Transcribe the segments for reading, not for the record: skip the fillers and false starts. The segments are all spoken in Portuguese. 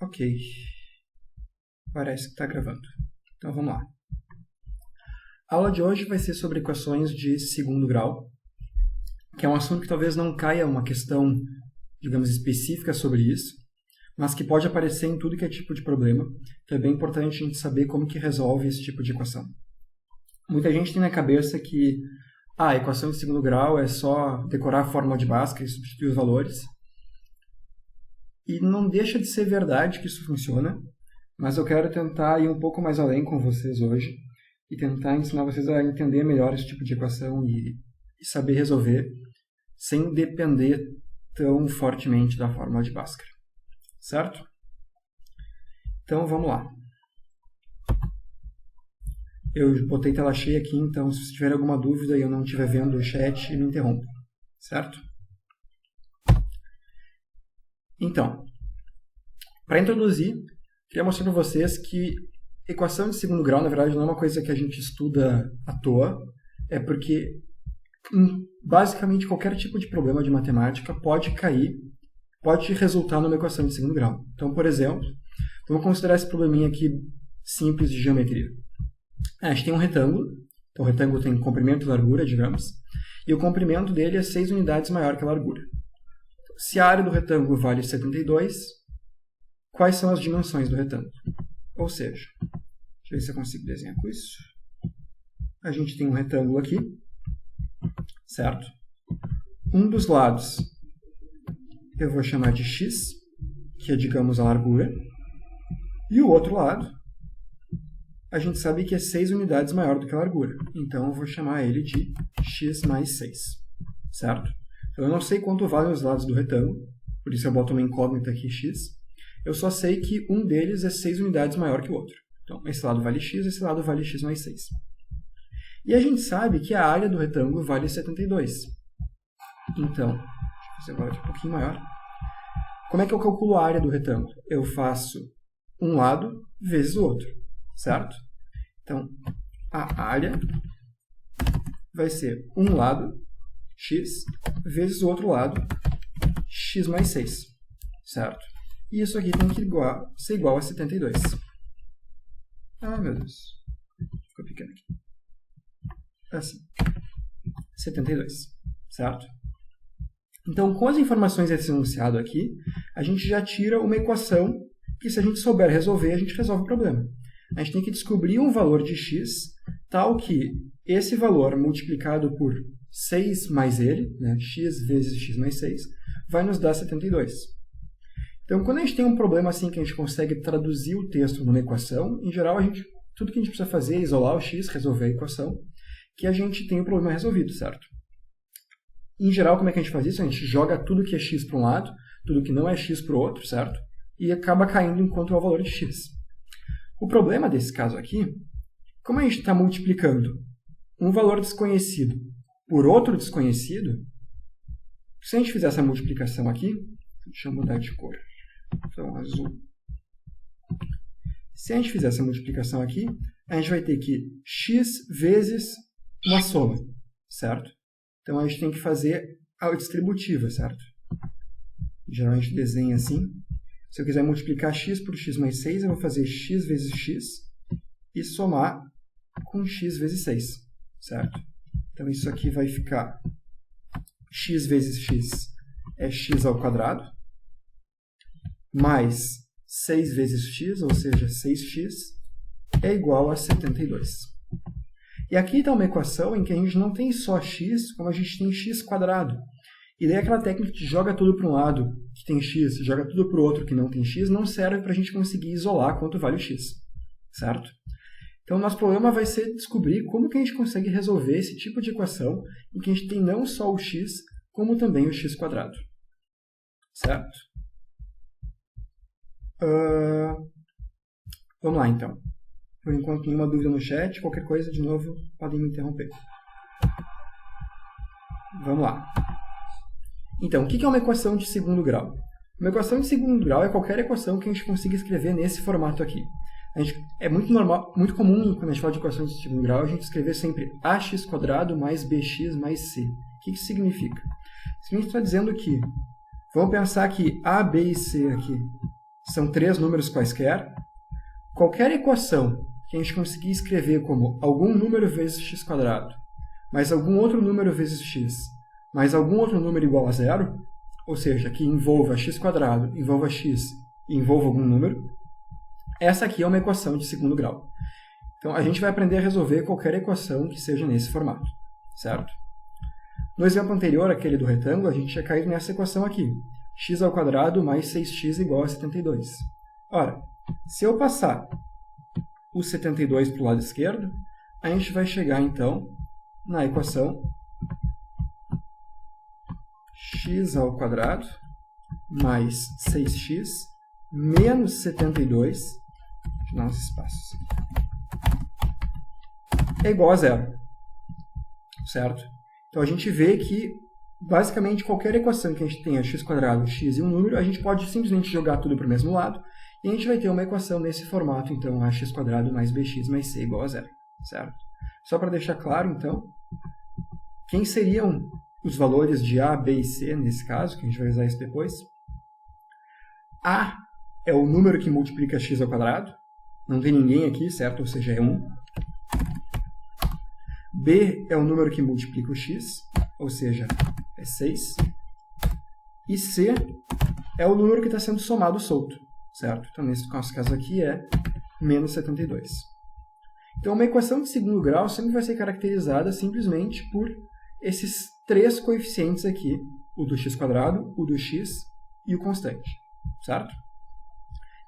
Ok. Parece que está gravando. Então vamos lá. A aula de hoje vai ser sobre equações de segundo grau, que é um assunto que talvez não caia uma questão, digamos, específica sobre isso, mas que pode aparecer em tudo que é tipo de problema, então é bem importante a gente saber como que resolve esse tipo de equação. Muita gente tem na cabeça que a equação de segundo grau é só decorar a fórmula de Bhaskara e substituir os valores. E não deixa de ser verdade que isso funciona, mas eu quero tentar ir um pouco mais além com vocês hoje e tentar ensinar vocês a entender melhor esse tipo de equação e saber resolver sem depender tão fortemente da fórmula de Bhaskara. Certo? Então vamos lá. Eu botei tela cheia aqui, então se tiver alguma dúvida e eu não estiver vendo o chat, me interrompa. Certo? Então, para introduzir, queria mostrar para vocês que equação de segundo grau, na verdade, não é uma coisa que a gente estuda à toa, é porque basicamente qualquer tipo de problema de matemática pode resultar numa equação de segundo grau. Então, por exemplo, vamos considerar esse probleminha aqui simples de geometria. A gente tem um retângulo, então o retângulo tem comprimento e largura, digamos, e o comprimento dele é 6 unidades maior que a largura. Se a área do retângulo vale 72, quais são as dimensões do retângulo? Ou seja, deixa eu ver se eu consigo desenhar com isso. A gente tem um retângulo aqui, certo? Um dos lados eu vou chamar de x, que é, digamos, a largura, e o outro lado a gente sabe que é 6 unidades maior do que a largura, então eu vou chamar ele de x mais 6, certo? Então eu não sei quanto valem os lados do retângulo, por isso eu boto uma incógnita aqui, x. Eu só sei que um deles é 6 unidades maior que o outro. Então, esse lado vale x, esse lado vale x mais 6. E a gente sabe que a área do retângulo vale 72. Então, deixa eu fazer agora aqui um pouquinho maior. Como é que eu calculo a área do retângulo? Eu faço um lado vezes o outro, certo? Então, a área vai ser um lado, x, vezes o outro lado, x mais 6, certo? E isso aqui tem que ser igual a 72. Ah, meu Deus. Ficou pequeno aqui. Assim. 72, certo? Então, com as informações desse enunciado aqui, a gente já tira uma equação que, se a gente souber resolver, a gente resolve o problema. A gente tem que descobrir um valor de x tal que esse valor multiplicado por 6 mais ele, né, x vezes x mais 6, vai nos dar 72. Então, quando a gente tem um problema assim que a gente consegue traduzir o texto numa equação, em geral, tudo que a gente precisa fazer é isolar o x, resolver a equação, que a gente tem o problema resolvido, certo? Em geral, como é que a gente faz isso? A gente joga tudo que é x para um lado, tudo que não é x para o outro, certo? E acaba caindo enquanto é o valor de x. O problema desse caso aqui, como a gente está multiplicando um valor desconhecido por outro desconhecido, se a gente fizer essa multiplicação aqui, deixa eu mudar de cor. Então, azul. Se a gente fizer essa multiplicação aqui, a gente vai ter que x vezes uma soma, certo? Então, a gente tem que fazer a distributiva, certo? Geralmente a gente desenha assim. Se eu quiser multiplicar x por x mais 6, eu vou fazer x vezes x e somar com x vezes 6, certo? Então, isso aqui vai ficar x vezes x é x ao quadrado, mais 6 vezes x, ou seja, 6x, é igual a 72. E aqui está uma equação em que a gente não tem só x, como a gente tem x quadrado. E daí aquela técnica de joga tudo para um lado que tem x, joga tudo para o outro que não tem x, não serve para a gente conseguir isolar quanto vale o x, certo? Então, o nosso problema vai ser descobrir como que a gente consegue resolver esse tipo de equação em que a gente tem não só o x, como também o x quadrado, certo? Vamos lá, então. Por enquanto, nenhuma dúvida no chat. Qualquer coisa, de novo, podem me interromper. Vamos lá. Então, o que é uma equação de segundo grau? Uma equação de segundo grau é qualquer equação que a gente consiga escrever nesse formato aqui. É muito normal, muito comum, quando a gente fala de equações de segundo grau, a gente escrever sempre ax² mais bx mais c. O que isso significa? Isso está dizendo que, vamos pensar que a, b e c aqui são 3 números quaisquer, qualquer equação que a gente conseguir escrever como algum número vezes x², mais algum outro número vezes x, mais algum outro número igual a zero, ou seja, que envolva x², envolva x e envolva algum número, essa aqui é uma equação de segundo grau. Então, a gente vai aprender a resolver qualquer equação que seja nesse formato, certo? No exemplo anterior, aquele do retângulo, a gente tinha caído nessa equação aqui, x² mais 6x igual a 72. Ora, se eu passar o 72 para o lado esquerdo, a gente vai chegar, então, na equação x² mais 6x menos 72, deixa eu dar uns espaços, é igual a zero, certo? Então, a gente vê que, basicamente, qualquer equação que a gente tenha x², x e um número, a gente pode simplesmente jogar tudo para o mesmo lado, e a gente vai ter uma equação nesse formato, então, ax² mais bx mais c igual a zero, certo? Só para deixar claro, então, quem seriam os valores de a, b e c, nesse caso, que a gente vai usar isso depois? A é o número que multiplica x², não tem ninguém aqui, certo? Ou seja, é 1. B é o número que multiplica o x, ou seja, é 6. E C é o número que está sendo somado solto, certo? Então, nesse nosso caso aqui é menos 72. Então, uma equação de segundo grau sempre vai ser caracterizada simplesmente por esses 3 coeficientes aqui, o do x², o do x e o constante, certo?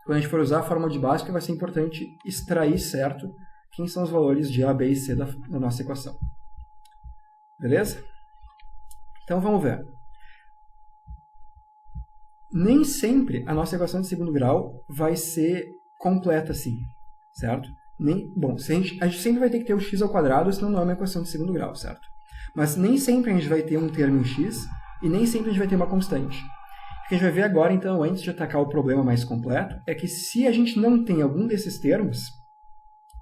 Quando a gente for usar a fórmula de Bhaskara, vai ser importante extrair certo quem são os valores de a, b e c da nossa equação. Beleza? Então, vamos ver. Nem sempre a nossa equação de segundo grau vai ser completa assim, certo? Bom, a gente sempre vai ter que ter o x², senão não é uma equação de segundo grau, certo? Mas nem sempre a gente vai ter um termo em x e nem sempre a gente vai ter uma constante. O que a gente vai ver agora, então, antes de atacar o problema mais completo, é que se a gente não tem algum desses termos,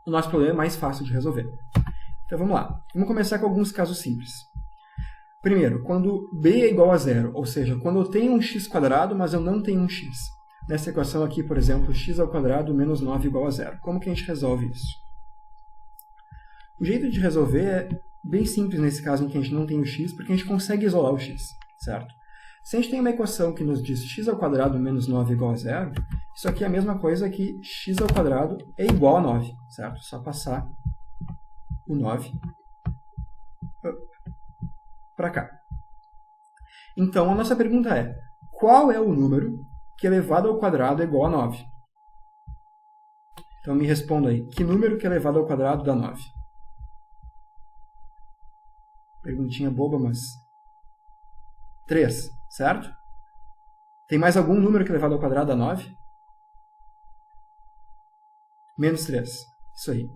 o nosso problema é mais fácil de resolver. Então, vamos lá. Vamos começar com alguns casos simples. Primeiro, quando b é igual a zero, ou seja, quando eu tenho um x², mas eu não tenho um x. Nessa equação aqui, por exemplo, x² menos 9 igual a zero. Como que a gente resolve isso? O jeito de resolver é bem simples nesse caso em que a gente não tem o x, porque a gente consegue isolar o x, certo? Se a gente tem uma equação que nos diz x² menos 9 igual a zero, isso aqui é a mesma coisa que x² é igual a 9, certo? Só passar o 9 para cá. Então, a nossa pergunta é, qual é o número que elevado ao quadrado é igual a 9? Então, me responda aí, que número que elevado ao quadrado dá 9? Perguntinha boba, mas 3, certo? Tem mais algum número que elevado ao quadrado dá 9? Menos 3, isso aí.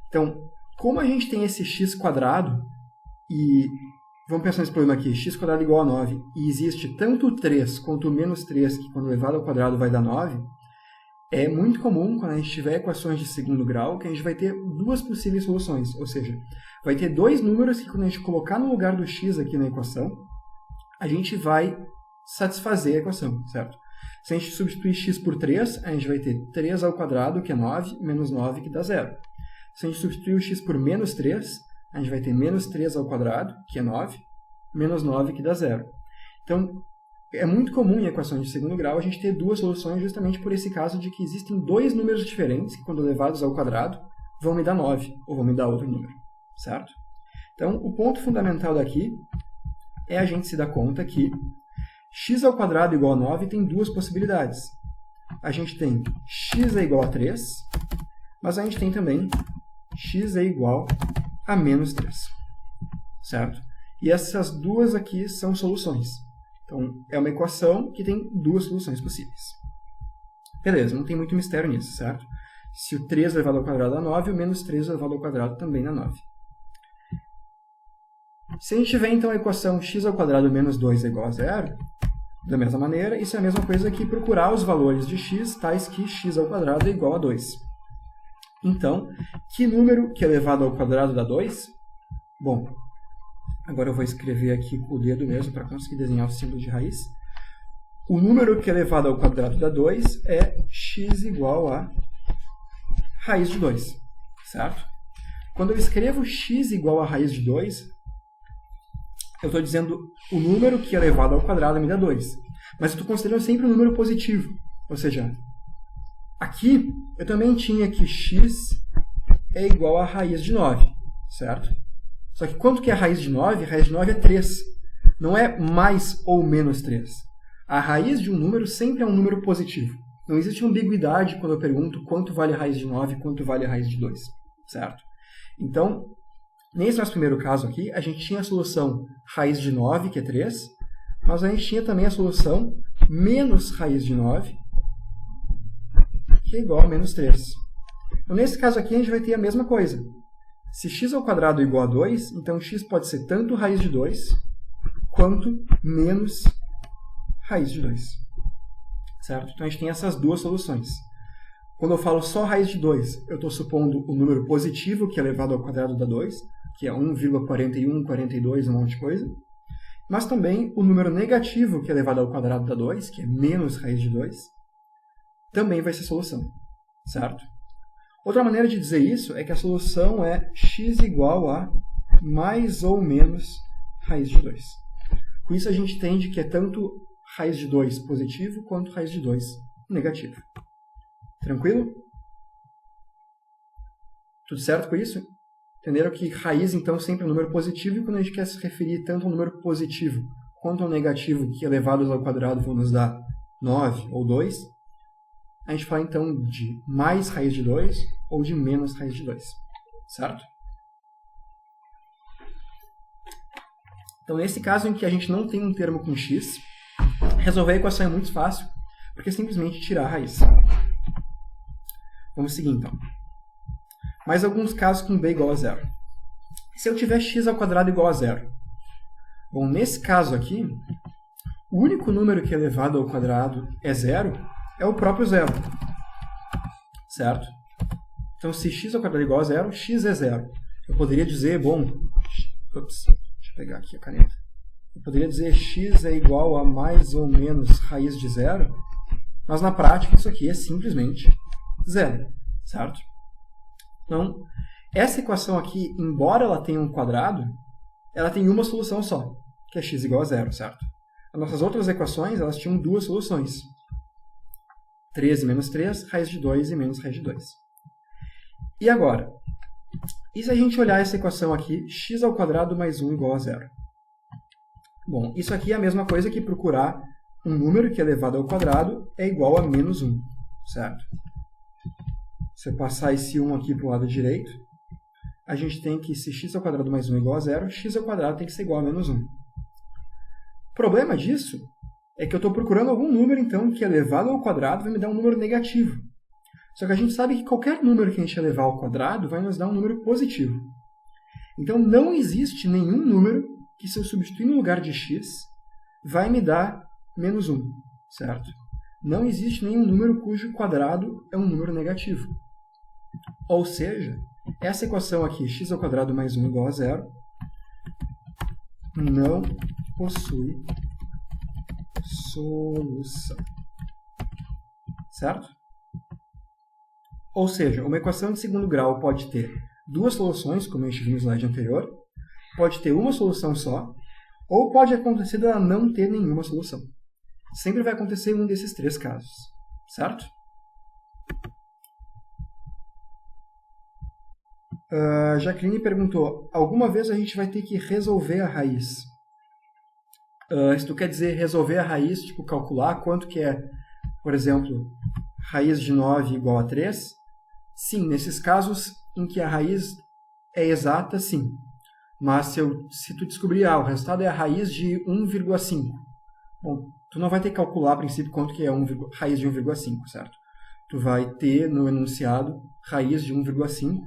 Então, como a gente tem esse x² e vamos pensar nesse problema aqui, x² igual a 9, e existe tanto o 3 quanto o menos 3, que quando elevado ao quadrado vai dar 9, é muito comum, quando a gente tiver equações de segundo grau, que a gente vai ter duas possíveis soluções. Ou seja, vai ter dois números que, quando a gente colocar no lugar do x aqui na equação, a gente vai satisfazer a equação, certo? Se a gente substituir x por 3, a gente vai ter 3 ao quadrado, que é 9, menos 9, que dá 0. Se a gente substituir o x por menos 3, a gente vai ter menos 3 ao quadrado, que é 9, menos 9, que dá 0. Então, é muito comum em equações de segundo grau a gente ter duas soluções justamente por esse caso de que existem dois números diferentes que, quando levados ao quadrado, vão me dar 9 ou vão me dar outro número, certo? Então, o ponto fundamental daqui é a gente se dar conta que x² igual a 9 tem duas possibilidades. A gente tem x é igual a 3, mas a gente tem também x é igual a menos 3, certo? E essas duas aqui são soluções. Então, é uma equação que tem duas soluções possíveis. Beleza, não tem muito mistério nisso, certo? Se o 3 elevado ao quadrado dá 9, o menos 3 elevado ao quadrado também dá 9. Se a gente tiver, então, a equação x² menos 2 é igual a 0, da mesma maneira, isso é a mesma coisa que procurar os valores de x, tais que x² é igual a 2. Então, que número que elevado ao quadrado dá 2? Bom, agora eu vou escrever aqui com o dedo mesmo para conseguir desenhar o símbolo de raiz. o número que é elevado ao quadrado da 2 é x igual a raiz de 2, certo? Quando eu escrevo x igual a raiz de 2, eu estou dizendo o número que é elevado ao quadrado me dá 2. Mas eu estou considerando sempre um número positivo. Ou seja, aqui eu também tinha que x é igual a raiz de 9, certo? Só que quanto que é a raiz de 9? A raiz de 9 é 3. Não é mais ou menos 3. A raiz de um número sempre é um número positivo. Não existe ambiguidade quando eu pergunto quanto vale a raiz de 9 e quanto vale a raiz de 2, certo? Então, nesse nosso primeiro caso aqui, a gente tinha a solução raiz de 9, que é 3, mas a gente tinha também a solução menos raiz de 9, que é igual a menos 3. Então, nesse caso aqui, a gente vai ter a mesma coisa. Se x ao quadrado é igual a 2, então x pode ser tanto raiz de 2, quanto menos raiz de 2. Certo? Então, a gente tem essas duas soluções. Quando eu falo só raiz de 2, eu estou supondo o número positivo, que é elevado ao quadrado da 2, que é 1,41, 42, um monte de coisa. Mas também o número negativo, que é elevado ao quadrado da 2, que é menos raiz de 2, também vai ser solução. Certo? Outra maneira de dizer isso é que a solução é x igual a mais ou menos raiz de 2. Com isso a gente entende que é tanto raiz de 2 positivo quanto raiz de 2 negativo. Tranquilo? Tudo certo com isso? Entenderam que raiz, então, sempre é um número positivo, e quando a gente quer se referir tanto ao número positivo quanto ao negativo, que elevados ao quadrado vão nos dar 9 ou 2, a gente fala, então, de mais raiz de 2 ou de menos raiz de 2. Certo? Então, nesse caso em que a gente não tem um termo com x, resolver a equação é muito fácil, porque é simplesmente tirar a raiz. Vamos seguir, então. Mais alguns casos com b igual a 0. Se eu tiver x ao quadrado igual a 0. Bom, nesse caso aqui, o único número que é elevado ao quadrado é 0, é o próprio 0. Certo? Então, se x ao quadrado é igual a 0, x é 0. Eu poderia dizer, bom... Ups, deixa eu pegar aqui a caneta. Eu poderia dizer x é igual a mais ou menos raiz de 0, mas na prática isso aqui é simplesmente 0, certo? Então, essa equação aqui, embora ela tenha um quadrado, ela tem uma solução só, que é x igual a 0, certo? As nossas outras equações, elas tinham duas soluções. 3 e menos 3, raiz de 2 e menos raiz de 2. E agora? E se a gente olhar essa equação aqui, x ao quadrado mais 1 igual a 0? Bom, isso aqui é a mesma coisa que procurar um número que é elevado ao quadrado é igual a menos 1, certo? Se eu passar esse 1 aqui para o lado direito, a gente tem que, se x ao quadrado mais 1 é igual a 0, x ao quadrado tem que ser igual a menos 1. O problema disso é que eu estou procurando algum número, então, que elevado ao quadrado vai me dar um número negativo. Só que a gente sabe que qualquer número que a gente elevar ao quadrado vai nos dar um número positivo. Então, não existe nenhum número que, se eu substituir no lugar de x, vai me dar menos 1, certo? Não existe nenhum número cujo quadrado é um número negativo. Ou seja, essa equação aqui, x ao quadrado mais 1 igual a 0, não possui solução. Certo? Ou seja, uma equação de segundo grau pode ter duas soluções, como a gente viu no slide anterior, pode ter uma solução só, ou pode acontecer dela não ter nenhuma solução. Sempre vai acontecer um desses três casos. Certo? Jaqueline perguntou, alguma vez a gente vai ter que resolver a raiz? Se tu quer dizer resolver a raiz, tipo calcular quanto que é, por exemplo, raiz de 9 igual a 3, sim, nesses casos em que a raiz é exata, sim. Mas se tu descobrir, o resultado é a raiz de 1,5, bom, tu não vai ter que calcular a princípio quanto que é raiz de 1,5, certo? Tu vai ter no enunciado raiz de 1,5,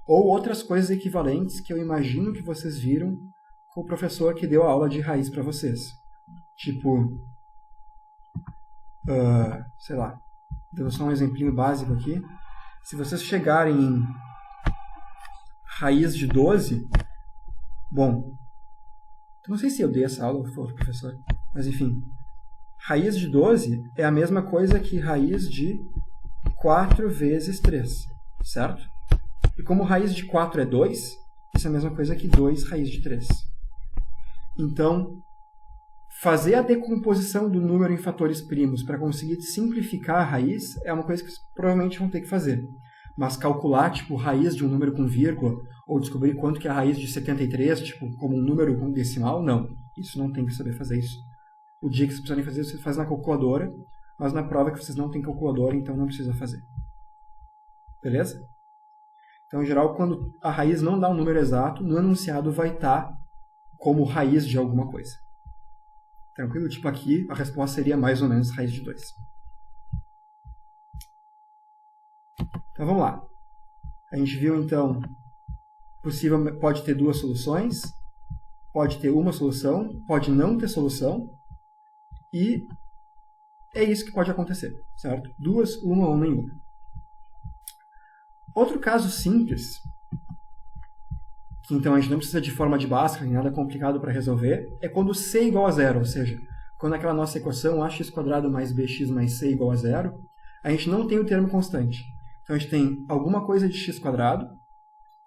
ou outras coisas equivalentes que eu imagino que vocês viram com o professor que deu a aula de raiz para vocês. Tipo, sei lá, dando só um exemplinho básico aqui. Se vocês chegarem em raiz de 12, bom, eu não sei se eu dei essa aula ou foi o professor, mas enfim, Raiz de 12 é a mesma coisa que raiz de 4 vezes 3, certo? E como raiz de 4 é 2, isso é a mesma coisa que 2 raiz de 3. Então, fazer a decomposição do número em fatores primos para conseguir simplificar a raiz é uma coisa que vocês provavelmente vão ter que fazer. Mas calcular, tipo, raiz de um número com vírgula, ou descobrir quanto que é a raiz de 73, tipo, como um número com decimal, não. Isso não tem que saber fazer isso. O dia que vocês precisarem fazer, vocês fazem na calculadora, mas na prova que vocês não têm calculadora, então não precisa fazer. Beleza? Então, em geral, quando a raiz não dá um número exato, no enunciado vai estar como raiz de alguma coisa. Tranquilo? Tipo aqui, a resposta seria mais ou menos raiz de 2. Então, vamos lá. A gente viu, então, pode ter duas soluções, pode ter uma solução, pode não ter solução, e é isso que pode acontecer, certo? Duas, uma ou nenhuma. Outro caso simples, que então a gente não precisa de forma de Bhaskara, nem nada complicado para resolver, é quando c é igual a zero, ou seja, quando aquela nossa equação ax² mais bx mais c igual a zero, a gente não tem o termo constante. Então a gente tem alguma coisa de x²,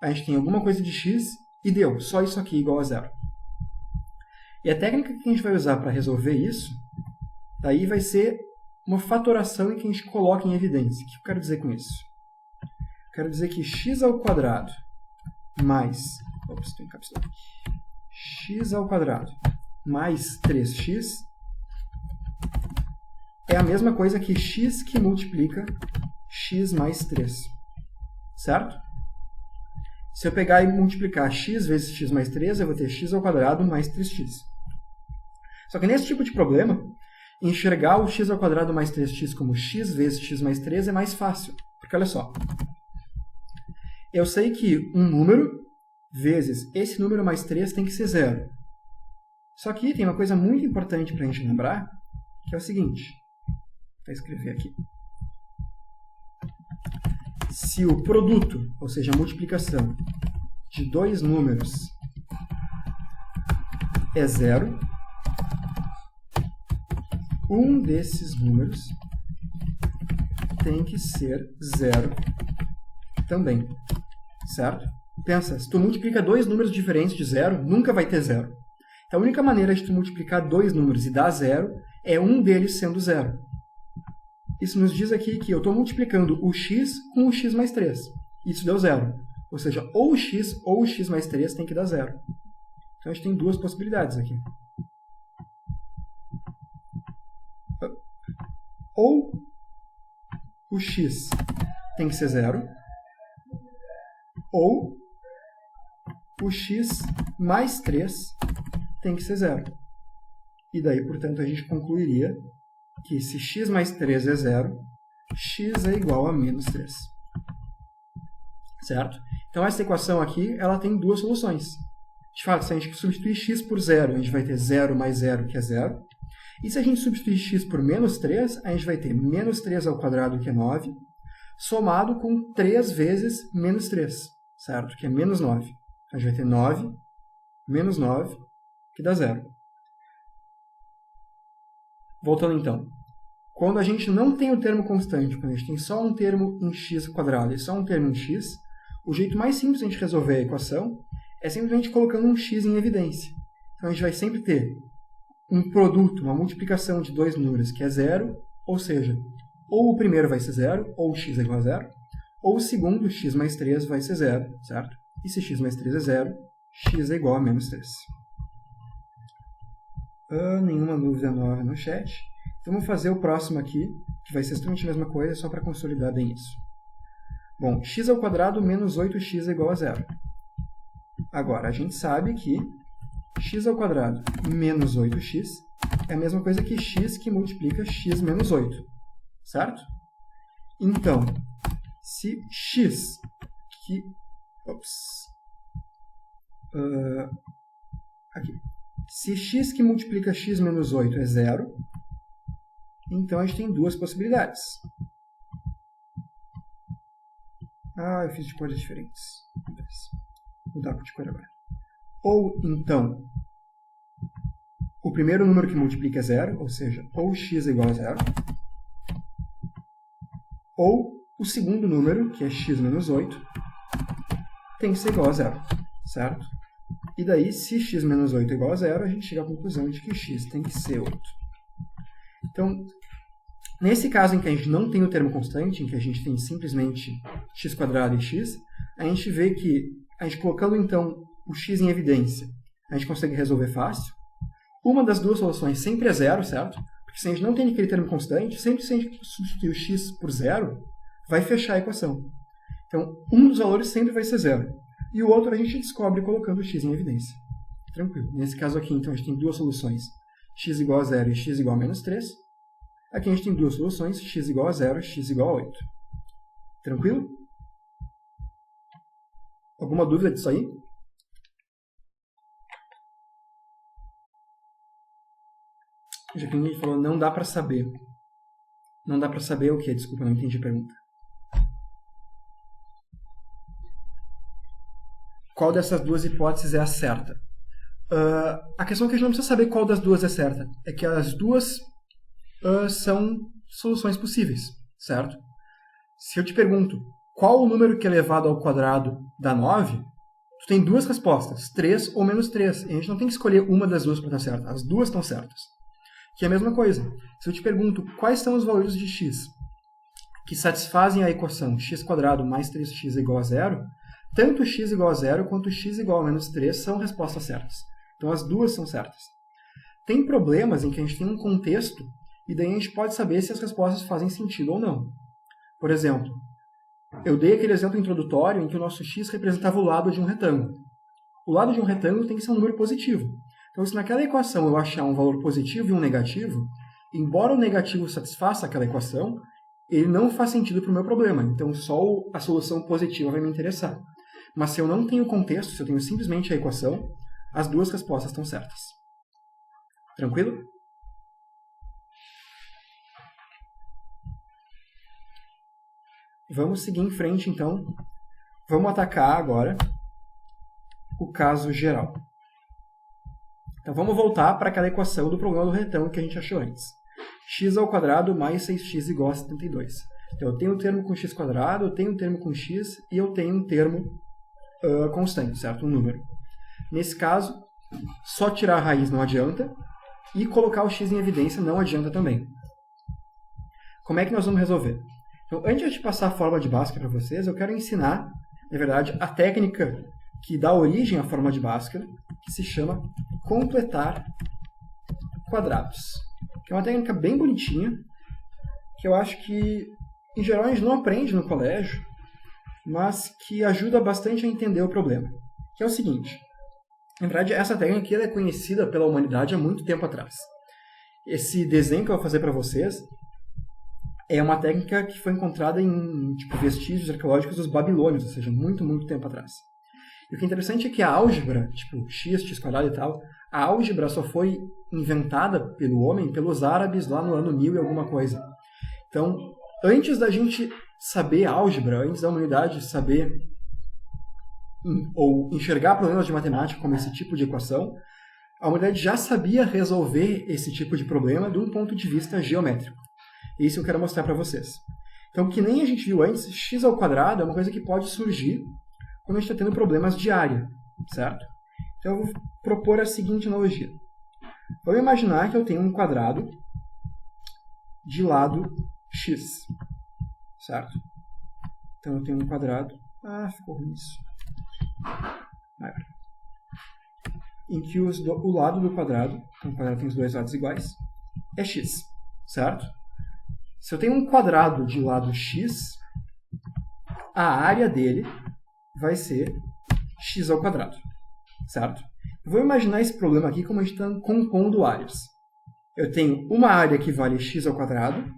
a gente tem alguma coisa de x, e deu, só isso aqui igual a zero. E a técnica que a gente vai usar para resolver isso, daí vai ser uma fatoração em que a gente coloca em evidência. O que eu quero dizer com isso? Quero dizer que x² mais... Ops, estou encapsulado aqui. x² mais 3x é a mesma coisa que x que multiplica x mais 3. Certo? Se eu pegar e multiplicar x vezes x mais 3, eu vou ter x² mais 3x. Só que nesse tipo de problema, enxergar o x² mais 3x como x vezes x mais 3 é mais fácil. Porque olha só, eu sei que um número vezes esse número mais 3 tem que ser zero. Só que tem uma coisa muito importante para a gente lembrar, que é o seguinte. Vou escrever aqui. Se o produto, ou seja, a multiplicação de dois números é zero, um desses números tem que ser zero também. Certo? Pensa, se tu multiplica dois números diferentes de zero, nunca vai ter zero. Então a única maneira de tu multiplicar dois números e dar zero é um deles sendo zero. Isso nos diz aqui que eu estou multiplicando o x com o x mais 3. Isso deu zero. Ou seja, ou o x mais 3 tem que dar zero. Então a gente tem duas possibilidades aqui. Ou o x tem que ser zero, ou o x mais 3 tem que ser zero. E daí, portanto, a gente concluiria que se x mais 3 é zero, x é igual a menos 3. Certo? Então, essa equação aqui ela tem duas soluções. De fato, se a gente substituir x por zero, a gente vai ter 0 mais 0, que é 0. E se a gente substituir x por menos 3, a gente vai ter menos 3 ao quadrado, que é 9, somado com 3 vezes menos 3, certo? Que é menos 9. A gente vai ter 9 menos 9, que dá 0. Voltando então. Quando a gente não tem o termo constante, quando a gente tem só um termo em x² e só um termo em x, o jeito mais simples de a gente resolver a equação é simplesmente colocando um x em evidência. Então a gente vai sempre ter um produto, uma multiplicação de dois números que é zero, ou seja, ou o primeiro vai ser zero, ou x é igual a zero, ou o segundo, x mais 3, vai ser zero, certo? E se x mais 3 é zero, x é igual a menos 3. Nenhuma dúvida nova no chat. Então, vamos fazer o próximo aqui, que vai ser exatamente a mesma coisa, só para consolidar bem isso. Bom, x² menos 8x é igual a zero. Agora, a gente sabe que x² menos 8x é a mesma coisa que x que multiplica x menos 8. Certo? Então, se x que... aqui. Se x que multiplica x menos 8 é zero, então a gente tem duas possibilidades. Eu fiz de cores diferentes. Vou mudar de cor agora. Ou, então, o primeiro número que multiplica é 0, ou seja, ou x é igual a 0, ou o segundo número, que é x menos 8, tem que ser igual a 0, certo? E daí, se x menos 8 é igual a 0, a gente chega à conclusão de que x tem que ser 8. Então, nesse caso em que a gente não tem o termo constante, em que a gente tem simplesmente x² e x, a gente vê que, a gente colocando então o x em evidência, a gente consegue resolver fácil. Uma das duas soluções sempre é 0, certo? Porque se a gente não tem aquele termo constante, sempre se a gente substituir o x por 0, vai fechar a equação. Então, um dos valores sempre vai ser 0. E o outro a gente descobre colocando o x em evidência. Tranquilo. Nesse caso aqui, então, a gente tem duas soluções. X igual a 0 e x igual a menos 3. Aqui a gente tem duas soluções. X igual a 0 e x igual a 8. Tranquilo? Alguma dúvida disso aí? Já que ninguém falou, não dá para saber. Não dá para saber o que? Desculpa, não entendi a pergunta. Qual dessas duas hipóteses é a certa? A questão é que a gente não precisa saber qual das duas é certa. É que as duas são soluções possíveis, certo? Se eu te pergunto qual o número que elevado ao quadrado dá 9, tu tem duas respostas, 3 ou menos 3. E a gente não tem que escolher uma das duas para estar certa. As duas estão certas. Que é a mesma coisa. Se eu te pergunto quais são os valores de x que satisfazem a equação x² mais 3x é igual a 0, tanto x igual a 0 quanto x igual a menos 3 são respostas certas. Então, as duas são certas. Tem problemas em que a gente tem um contexto e daí a gente pode saber se as respostas fazem sentido ou não. Por exemplo, eu dei aquele exemplo introdutório em que o nosso x representava o lado de um retângulo. O lado de um retângulo tem que ser um número positivo. Então, se naquela equação eu achar um valor positivo e um negativo, embora o negativo satisfaça aquela equação, ele não faz sentido para o meu problema. Então, só a solução positiva vai me interessar. Mas se eu não tenho contexto, se eu tenho simplesmente a equação, as duas respostas estão certas. Tranquilo? Vamos seguir em frente, então. Vamos atacar agora o caso geral. Então, vamos voltar para aquela equação do problema do retângulo que a gente achou antes. x² mais 6x igual a 72. Então, eu tenho um termo com x², eu tenho um termo com x e eu tenho um termo constante, certo? Um número. Nesse caso, só tirar a raiz não adianta e colocar o x em evidência não adianta também. Como é que nós vamos resolver? Então, antes de passar a fórmula de Bhaskara para vocês, eu quero ensinar, na verdade, a técnica que dá origem à fórmula de Bhaskara, que se chama completar quadrados. Que é uma técnica bem bonitinha, que eu acho que, em geral, a gente não aprende no colégio, mas que ajuda bastante a entender o problema. Que é o seguinte, na verdade, essa técnica aqui ela é conhecida pela humanidade há muito tempo atrás. Esse desenho que eu vou fazer para vocês é uma técnica que foi encontrada em vestígios arqueológicos dos babilônios, ou seja, muito, muito tempo atrás. E o que é interessante é que a álgebra, tipo x, x² e tal, a álgebra só foi inventada pelo homem, pelos árabes, lá no ano 1000 e alguma coisa. Então, antes da gente saber álgebra, antes da humanidade saber ou enxergar problemas de matemática como esse tipo de equação, a humanidade já sabia resolver esse tipo de problema de um ponto de vista geométrico. E isso eu quero mostrar para vocês. Então, que nem a gente viu antes, x² é uma coisa que pode surgir quando a gente está tendo problemas de área, certo? Então, eu vou propor a seguinte analogia. Vamos imaginar que eu tenho um quadrado de lado x, certo? Então, eu tenho um quadrado... Ah, ficou ruim isso. Em que o lado do quadrado, então o quadrado tem os dois lados iguais, é x, certo? Se eu tenho um quadrado de lado x, a área dele vai ser x², certo? Eu vou imaginar esse problema aqui como a gente está compondo áreas. Eu tenho uma área que vale x²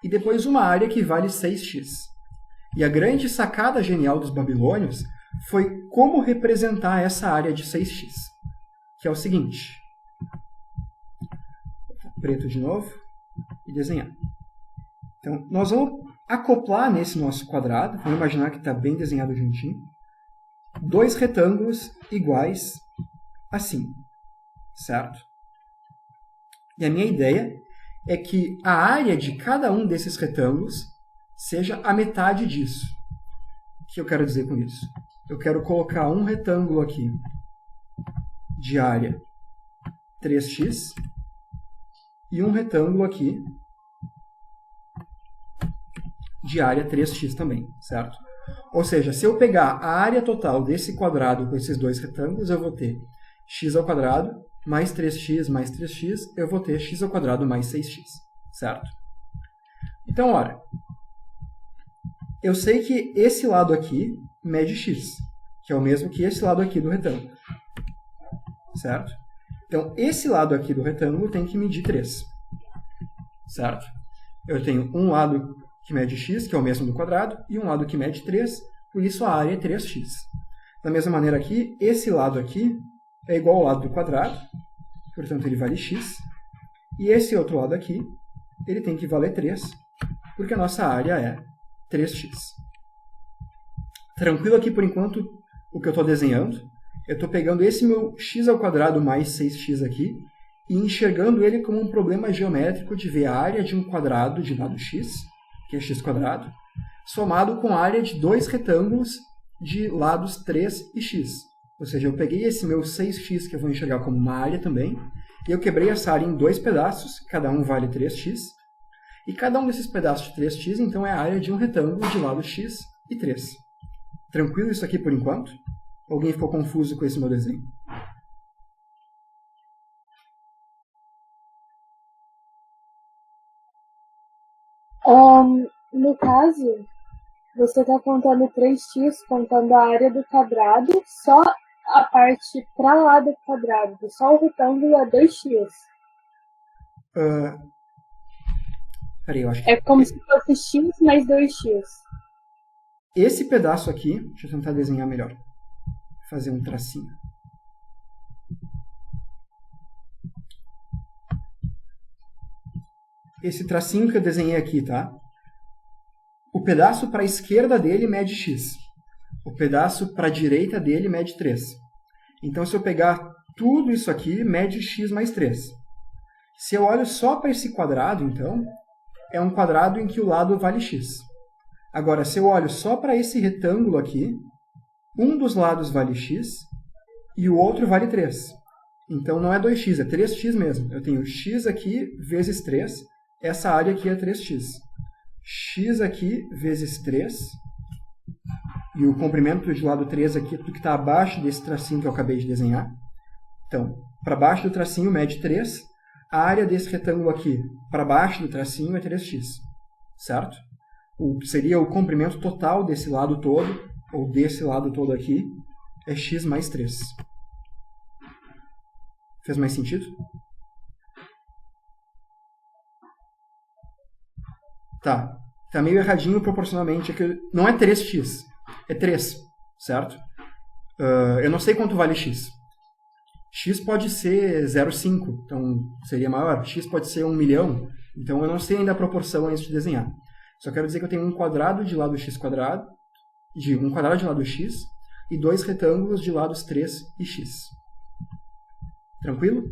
e depois uma área que vale 6x. E a grande sacada genial dos babilônios foi como representar essa área de 6x, que é o seguinte. Preto de novo e desenhar. Então, nós vamos acoplar nesse nosso quadrado, vamos imaginar que está bem desenhado juntinho, dois retângulos iguais assim, certo? E a minha ideia é que a área de cada um desses retângulos seja a metade disso. O que eu quero dizer com isso? Eu quero colocar um retângulo aqui de área 3x e um retângulo aqui de área 3x também, certo? Ou seja, se eu pegar a área total desse quadrado com esses dois retângulos, eu vou ter x ao quadrado mais 3x mais 3x, eu vou ter x ao quadrado mais 6x, certo? Então, olha, eu sei que esse lado aqui mede x, que é o mesmo que esse lado aqui do retângulo, certo? Então, esse lado aqui do retângulo tem que medir 3, certo? Eu tenho um lado que mede x, que é o mesmo do quadrado, e um lado que mede 3, por isso a área é 3x. Da mesma maneira aqui, esse lado aqui é igual ao lado do quadrado, portanto ele vale x, e esse outro lado aqui, ele tem que valer 3, porque a nossa área é 3x. Tranquilo aqui por enquanto o que eu estou desenhando? Eu estou pegando esse meu x ao quadrado mais 6x aqui e enxergando ele como um problema geométrico de ver a área de um quadrado de lado x, que é x quadrado, somado com a área de dois retângulos de lados 3 e x. Ou seja, eu peguei esse meu 6x, que eu vou enxergar como uma área também, e eu quebrei essa área em dois pedaços, cada um vale 3x, e cada um desses pedaços de 3x, então, é a área de um retângulo de lado x e 3. Tranquilo isso aqui por enquanto? Alguém ficou confuso com esse meu desenho? No caso, você está contando 3x, contando a área do quadrado, só a parte para lá do quadrado, só o retângulo é 2x. Peraí, eu acho que... É como se fosse x mais 2x. Esse pedaço aqui, deixa eu tentar desenhar melhor. Fazer um tracinho. Esse tracinho que eu desenhei aqui, tá? O pedaço para a esquerda dele mede x. O pedaço para a direita dele mede 3. Então, se eu pegar tudo isso aqui, mede x mais 3. Se eu olho só para esse quadrado, então, é um quadrado em que o lado vale x. Agora, se eu olho só para esse retângulo aqui, um dos lados vale x e o outro vale 3. Então, não é 2x, é 3x mesmo. Eu tenho x aqui vezes 3. Essa área aqui é 3x. X aqui vezes 3. E o comprimento de lado 3 aqui é tudo que está abaixo desse tracinho que eu acabei de desenhar. Então, para baixo do tracinho mede 3. A área desse retângulo aqui, para baixo do tracinho, é 3x. Certo? Seria o comprimento total desse lado todo, ou desse lado todo aqui, é x mais 3. Fez mais sentido? Tá. Tá meio erradinho proporcionalmente. Não é 3x, é 3, certo? Eu não sei quanto vale x. X pode ser 0,5, então seria maior. X pode ser 1 milhão, então eu não sei ainda a proporção antes de desenhar. Só quero dizer que eu tenho um quadrado de lado x quadrado, um quadrado de lado x, e dois retângulos de lados 3 e x. Tranquilo?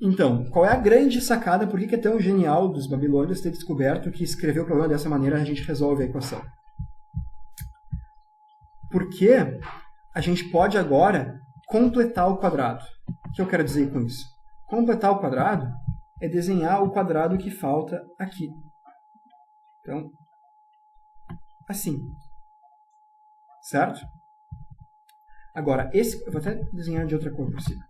Então, qual é a grande sacada? Por que é tão genial dos babilônios ter descoberto que escrever o problema dessa maneira a gente resolve a equação? Porque a gente pode agora completar o quadrado. O que eu quero dizer com isso? Completar o quadrado é desenhar o quadrado que falta aqui. Então, assim. Certo? Agora, eu vou até desenhar de outra cor por cima.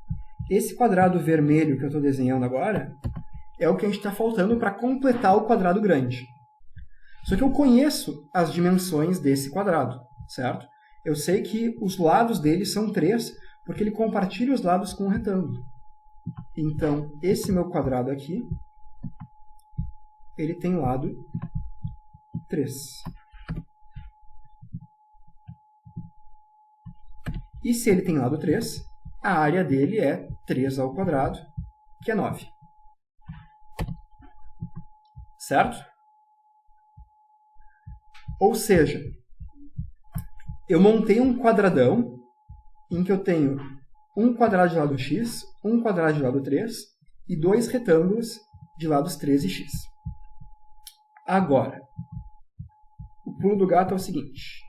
Esse quadrado vermelho que eu estou desenhando agora é o que a gente está faltando para completar o quadrado grande. Só que eu conheço as dimensões desse quadrado, certo? Eu sei que os lados dele são 3, porque ele compartilha os lados com um retângulo. Então, esse meu quadrado aqui, ele tem lado 3. E se ele tem lado 3, a área dele é 3 ao quadrado, que é 9. Certo? Ou seja, eu montei um quadradão em que eu tenho um quadrado de lado x, um quadrado de lado 3 e 2 retângulos de lados 13 e x. Agora, o pulo do gato é o seguinte.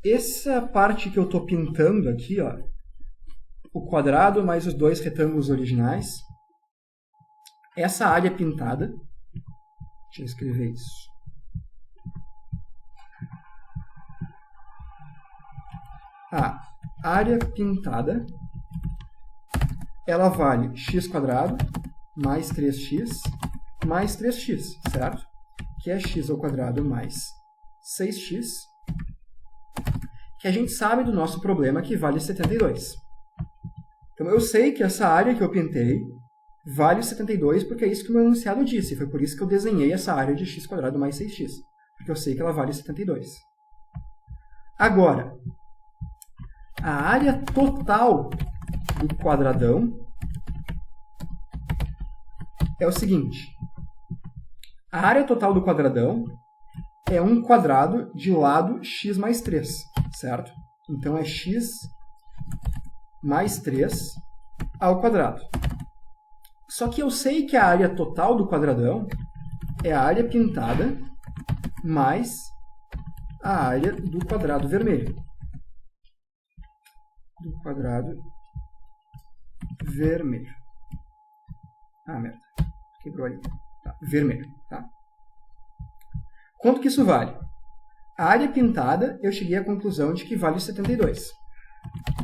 Essa parte que eu estou pintando aqui, ó, o quadrado mais os 2 retângulos originais, essa área pintada, deixa eu escrever isso. A área pintada, ela vale x² mais 3x mais 3x, certo? Que é x² mais 6x, que a gente sabe do nosso problema que vale 72. Então eu sei que essa área que eu pintei vale 72 porque é isso que o meu enunciado disse. Foi por isso que eu desenhei essa área de x² mais 6x. Porque eu sei que ela vale 72. Agora, a área total do quadradão é o seguinte. A área total do quadradão é 1 quadrado de lado x mais 3, certo? Então é x mais 3 ao quadrado. Só que eu sei que a área total do quadradão é a área pintada mais a área do quadrado vermelho. Do quadrado vermelho. Ah, merda. Quebrou ali. Tá. Vermelho. Tá? Quanto que isso vale? A área pintada, eu cheguei à conclusão de que vale 72.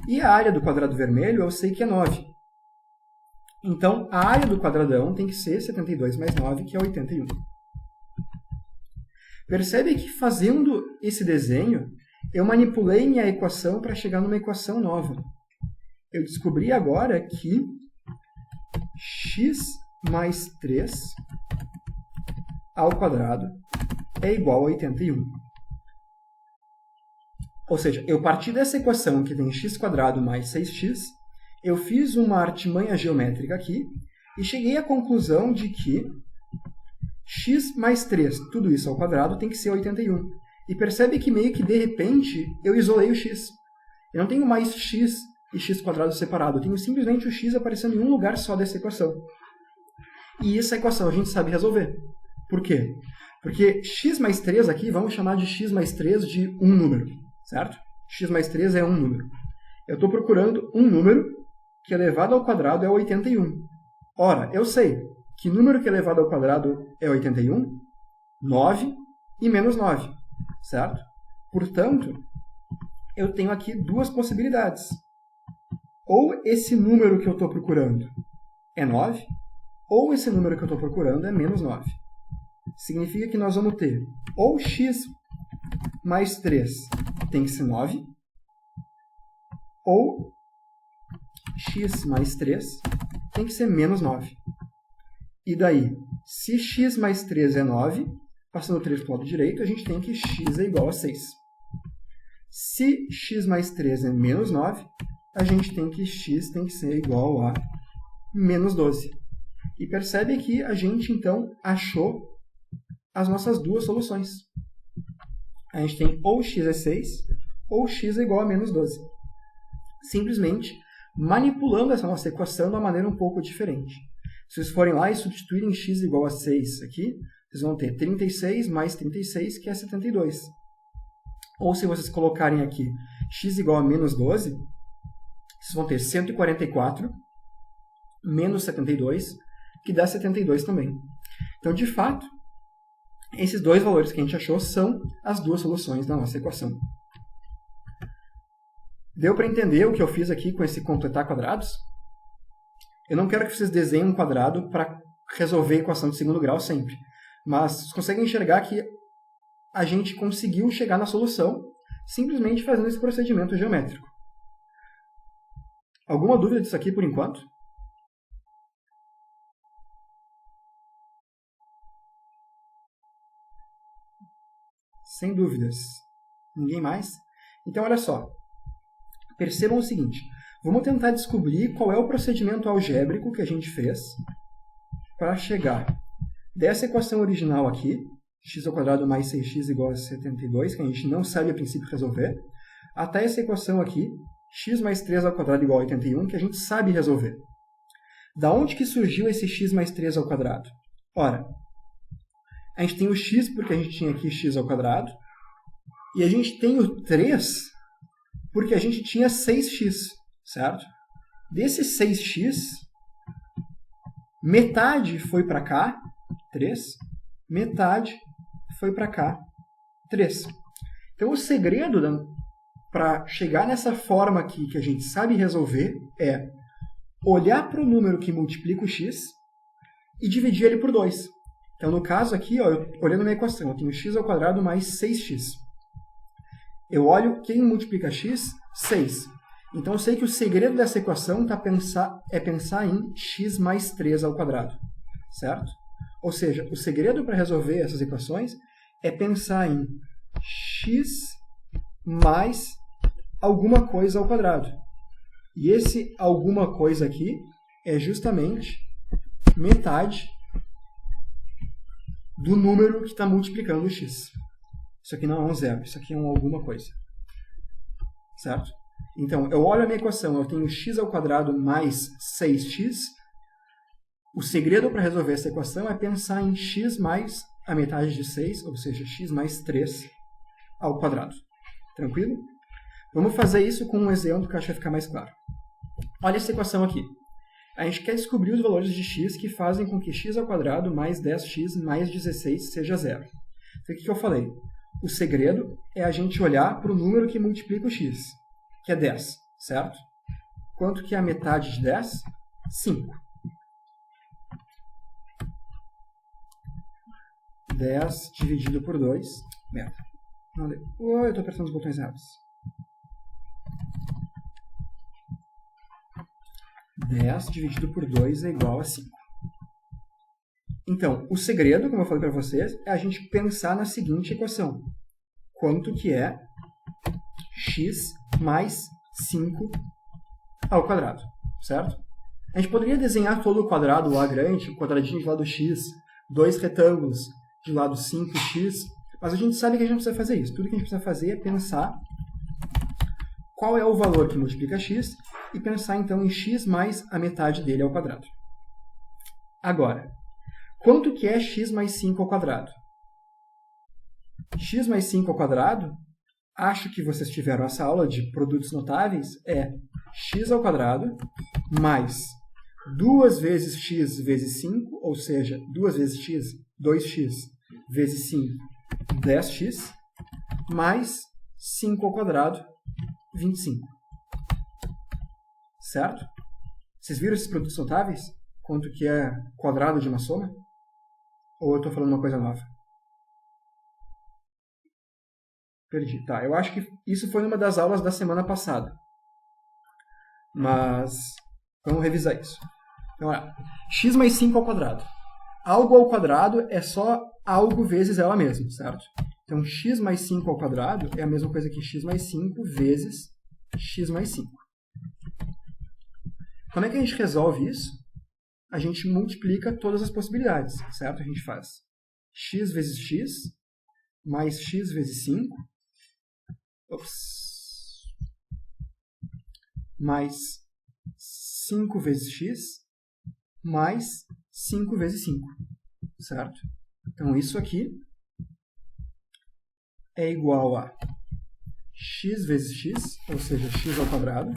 E a área do quadrado vermelho, eu sei que é 9. Então, a área do quadradão tem que ser 72 mais 9, que é 81. Percebe que fazendo esse desenho, eu manipulei minha equação para chegar numa equação nova. Eu descobri agora que x mais 3 ao quadrado é igual a 81. Ou seja, eu parti dessa equação que tem x² mais 6x, eu fiz uma artimanha geométrica aqui e cheguei à conclusão de que x mais 3, tudo isso ao quadrado, tem que ser 81. E percebe que meio que de repente eu isolei o x. Eu não tenho mais x e x² separado, eu tenho simplesmente o x aparecendo em um lugar só dessa equação. E essa equação a gente sabe resolver. Por quê? Porque x mais 3 aqui, vamos chamar de x mais 3 de um número, certo? X mais 3 é um número. Eu estou procurando um número que elevado ao quadrado é 81. Ora, eu sei que número que elevado ao quadrado é 81, 9 e menos 9, certo? Portanto, eu tenho aqui duas possibilidades. Ou esse número que eu estou procurando é 9, ou esse número que eu estou procurando é menos 9. Significa que nós vamos ter ou x mais 3 tem que ser 9, ou x mais 3 tem que ser menos 9. E daí, se x mais 3 é 9, passando 3 para o lado direito, a gente tem que x é igual a 6. Se x mais 3 é menos 9, a gente tem que x tem que ser igual a menos 12. E percebe que a gente, então, achou as nossas duas soluções. A gente tem ou x é 6, ou x é igual a menos 12. Simplesmente manipulando essa nossa equação de uma maneira um pouco diferente. Se vocês forem lá e substituírem x igual a 6 aqui, vocês vão ter 36 mais 36, que é 72. Ou se vocês colocarem aqui x igual a menos 12, vocês vão ter 144 menos 72, que dá 72 também. Então, de fato, esses dois valores que a gente achou são as duas soluções da nossa equação. Deu para entender o que eu fiz aqui com esse completar quadrados? Eu não quero que vocês desenhem um quadrado para resolver a equação de segundo grau sempre. Mas vocês conseguem enxergar que a gente conseguiu chegar na solução simplesmente fazendo esse procedimento geométrico. Alguma dúvida disso aqui por enquanto? Sem dúvidas. Ninguém mais? Então, olha só. Percebam o seguinte. Vamos tentar descobrir qual é o procedimento algébrico que a gente fez para chegar dessa equação original aqui, x² mais 6x igual a 72, que a gente não sabe a princípio resolver, até essa equação aqui, x mais 3 ao quadrado igual a 81, que a gente sabe resolver. Da onde que surgiu esse x mais 3 ao quadrado? Ora, a gente tem o x porque a gente tinha aqui x ao quadrado, e a gente tem o 3 porque a gente tinha 6x, certo? Desse 6x, metade foi para cá, 3, metade foi para cá, 3. Então, o segredo para chegar nessa forma aqui que a gente sabe resolver é olhar para o número que multiplica o x e dividir ele por 2. Então, no caso aqui, ó, olhando a minha equação, eu tenho x ao quadrado mais 6x. Eu olho quem multiplica x? 6. Então, eu sei que o segredo dessa equação é pensar em x mais 3 ao quadrado, certo? Ou seja, o segredo para resolver essas equações é pensar em x mais alguma coisa ao quadrado. E esse alguma coisa aqui é justamente metade do número que está multiplicando o x. Isso aqui não é um zero, isso aqui é um alguma coisa. Certo? Então, eu olho a minha equação, eu tenho x ao quadrado mais 6x. O segredo para resolver essa equação é pensar em x mais a metade de 6, ou seja, x mais 3 ao quadrado. Tranquilo? Vamos fazer isso com um exemplo que eu acho que vai ficar mais claro. Olha essa equação aqui. A gente quer descobrir os valores de x que fazem com que x ao quadrado mais 10x mais 16 seja zero. Então, o que eu falei? O segredo é a gente olhar para o número que multiplica o x, que é 10, certo? Quanto que é a metade de 10? 5. 10 dividido por 2, merda. Eu estou apertando os botões errados. 10 dividido por 2 é igual a 5. Então, o segredo, como eu falei para vocês, é a gente pensar na seguinte equação. Quanto que é x mais 5 ao quadrado, certo? A gente poderia desenhar todo o quadrado lá grande, o quadradinho de lado x, 2 retângulos de lado 5x, mas a gente sabe que a gente não precisa fazer isso. Tudo que a gente precisa fazer é pensar qual é o valor que multiplica x e pensar então em x mais a metade dele ao quadrado. Agora, quanto que é x mais 5 ao quadrado? X mais 5 ao quadrado, acho que vocês tiveram essa aula de produtos notáveis, é x ao quadrado mais 2 vezes x vezes 5, ou seja, 2 vezes x, 2x, vezes 5, 10x, mais 5 ao quadrado, 25. Certo? Vocês viram esses produtos notáveis? Quanto que é quadrado de uma soma? Ou eu estou falando uma coisa nova? Perdi. Tá, eu acho que isso foi numa das aulas da semana passada. Mas vamos revisar isso. Então, olha, x mais 5 ao quadrado. Algo ao quadrado é só algo vezes ela mesma, certo? Então, x mais 5 ao quadrado é a mesma coisa que x mais 5 vezes x mais 5. Como é que a gente resolve isso? A gente multiplica todas as possibilidades, certo? A gente faz x vezes x mais x vezes 5 mais 5 vezes x mais 5 vezes 5, certo? Então, isso aqui é igual a x vezes x, ou seja, x ao quadrado,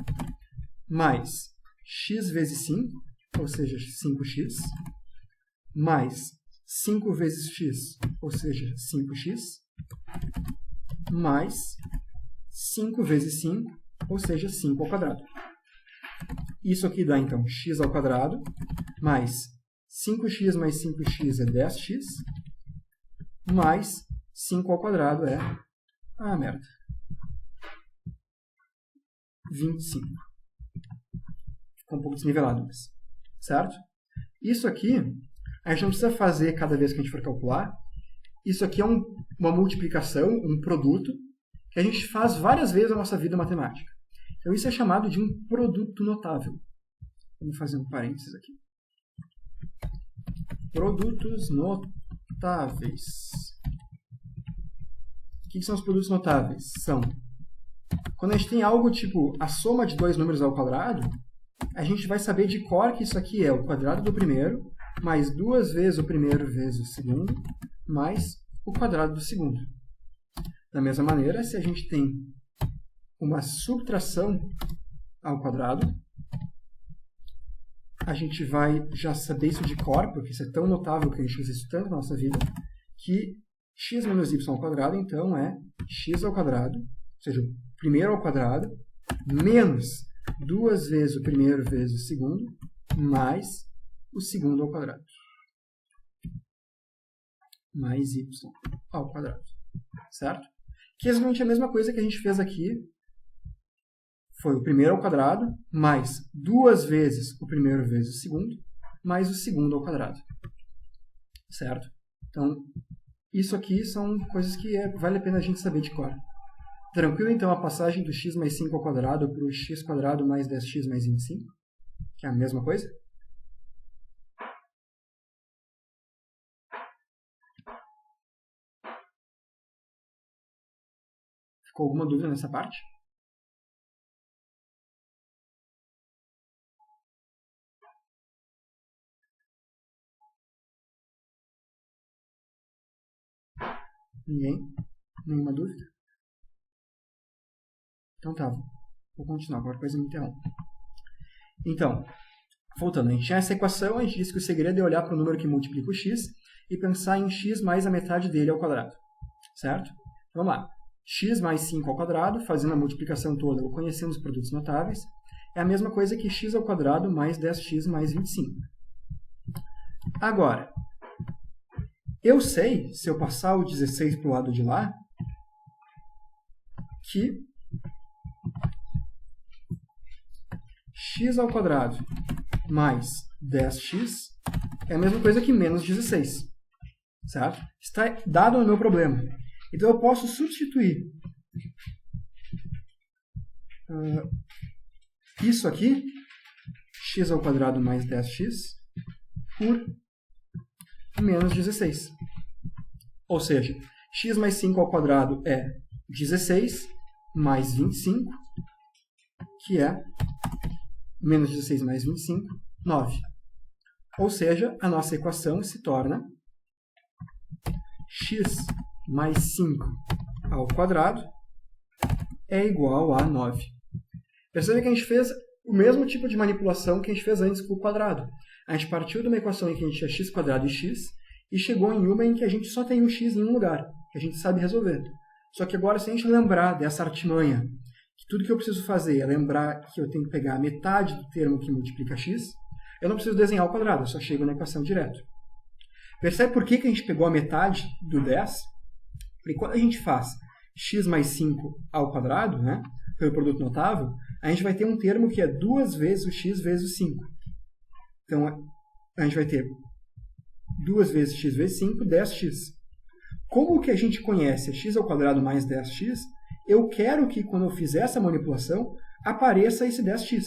mais x vezes 5, ou seja, 5x, mais 5 vezes x, ou seja, 5x, mais 5 vezes 5, ou seja, 5 ao quadrado. Isso aqui dá, então, x ao quadrado, mais 5x mais 5x é 10x, mais 5 ao quadrado é... Ah, merda. 25. Ficou um pouco desnivelado, mas... Certo? Isso aqui, a gente não precisa fazer cada vez que a gente for calcular. Isso aqui é uma multiplicação, um produto, que a gente faz várias vezes na nossa vida matemática. Então, isso é chamado de um produto notável. Vamos fazer um parênteses aqui. Produtos notáveis. O que são os produtos notáveis? São Quando a gente tem algo tipo a soma de dois números ao quadrado, a gente vai saber de cor que isso aqui é o quadrado do primeiro, mais 2 vezes o primeiro vezes o segundo, mais o quadrado do segundo. Da mesma maneira, se a gente tem uma subtração ao quadrado, a gente vai já saber isso de cor, porque isso é tão notável que a gente usa isso tanto na nossa vida, que x menos y ao quadrado, então, é x ao quadrado, ou seja, o primeiro ao quadrado, menos 2 vezes o primeiro vezes o segundo, mais o segundo ao quadrado. Mais y ao quadrado. Certo? Que é exatamente a mesma coisa que a gente fez aqui. Foi o primeiro ao quadrado, mais 2 vezes o primeiro vezes o segundo, mais o segundo ao quadrado. Certo? Então, isso aqui são coisas que vale a pena a gente saber de cor. Tranquilo, então, a passagem do x mais 5 ao quadrado para o x quadrado mais 10x mais 25? Que é a mesma coisa? Ficou alguma dúvida nessa parte? Ninguém? Nenhuma dúvida? Então tá, vou continuar, qualquer coisa me interrompe. Então, voltando, a gente tinha essa equação, a gente disse que o segredo é olhar para o número que multiplica o x e pensar em x mais a metade dele ao quadrado. Certo? Vamos lá. X mais 5 ao quadrado, fazendo a multiplicação toda ou conhecendo os produtos notáveis, é a mesma coisa que x ao quadrado mais 10x mais 25. Agora, eu sei, se eu passar o 16 para o lado de lá, que x ao quadrado mais 10x é a mesma coisa que menos 16. Certo? Está dado no meu problema. Então eu posso substituir isso aqui, x ao quadrado mais 10x, por menos 16. Ou seja, x mais 5 ao quadrado é 16 mais 25, que é menos 16 mais 25, 9. Ou seja, a nossa equação se torna x mais 5 ao quadrado é igual a 9. Percebe que a gente fez o mesmo tipo de manipulação que a gente fez antes com o quadrado. A gente partiu de uma equação em que a gente tinha x quadrado e x, e chegou em uma em que a gente só tem um x em um lugar, que a gente sabe resolver. Só que agora, se a gente lembrar dessa artimanha, que tudo que eu preciso fazer é lembrar que eu tenho que pegar a metade do termo que multiplica x, eu não preciso desenhar o quadrado, eu só chego na equação direto. Percebe por que a gente pegou a metade do 10? Porque quando a gente faz x mais 5 ao quadrado, né, pelo produto notável, a gente vai ter um termo que é 2 vezes o x vezes o 5. Então, a gente vai ter 2 vezes x vezes 5, 10x. Como que a gente conhece x ao quadrado mais 10x, eu quero que, quando eu fizer essa manipulação, apareça esse 10x.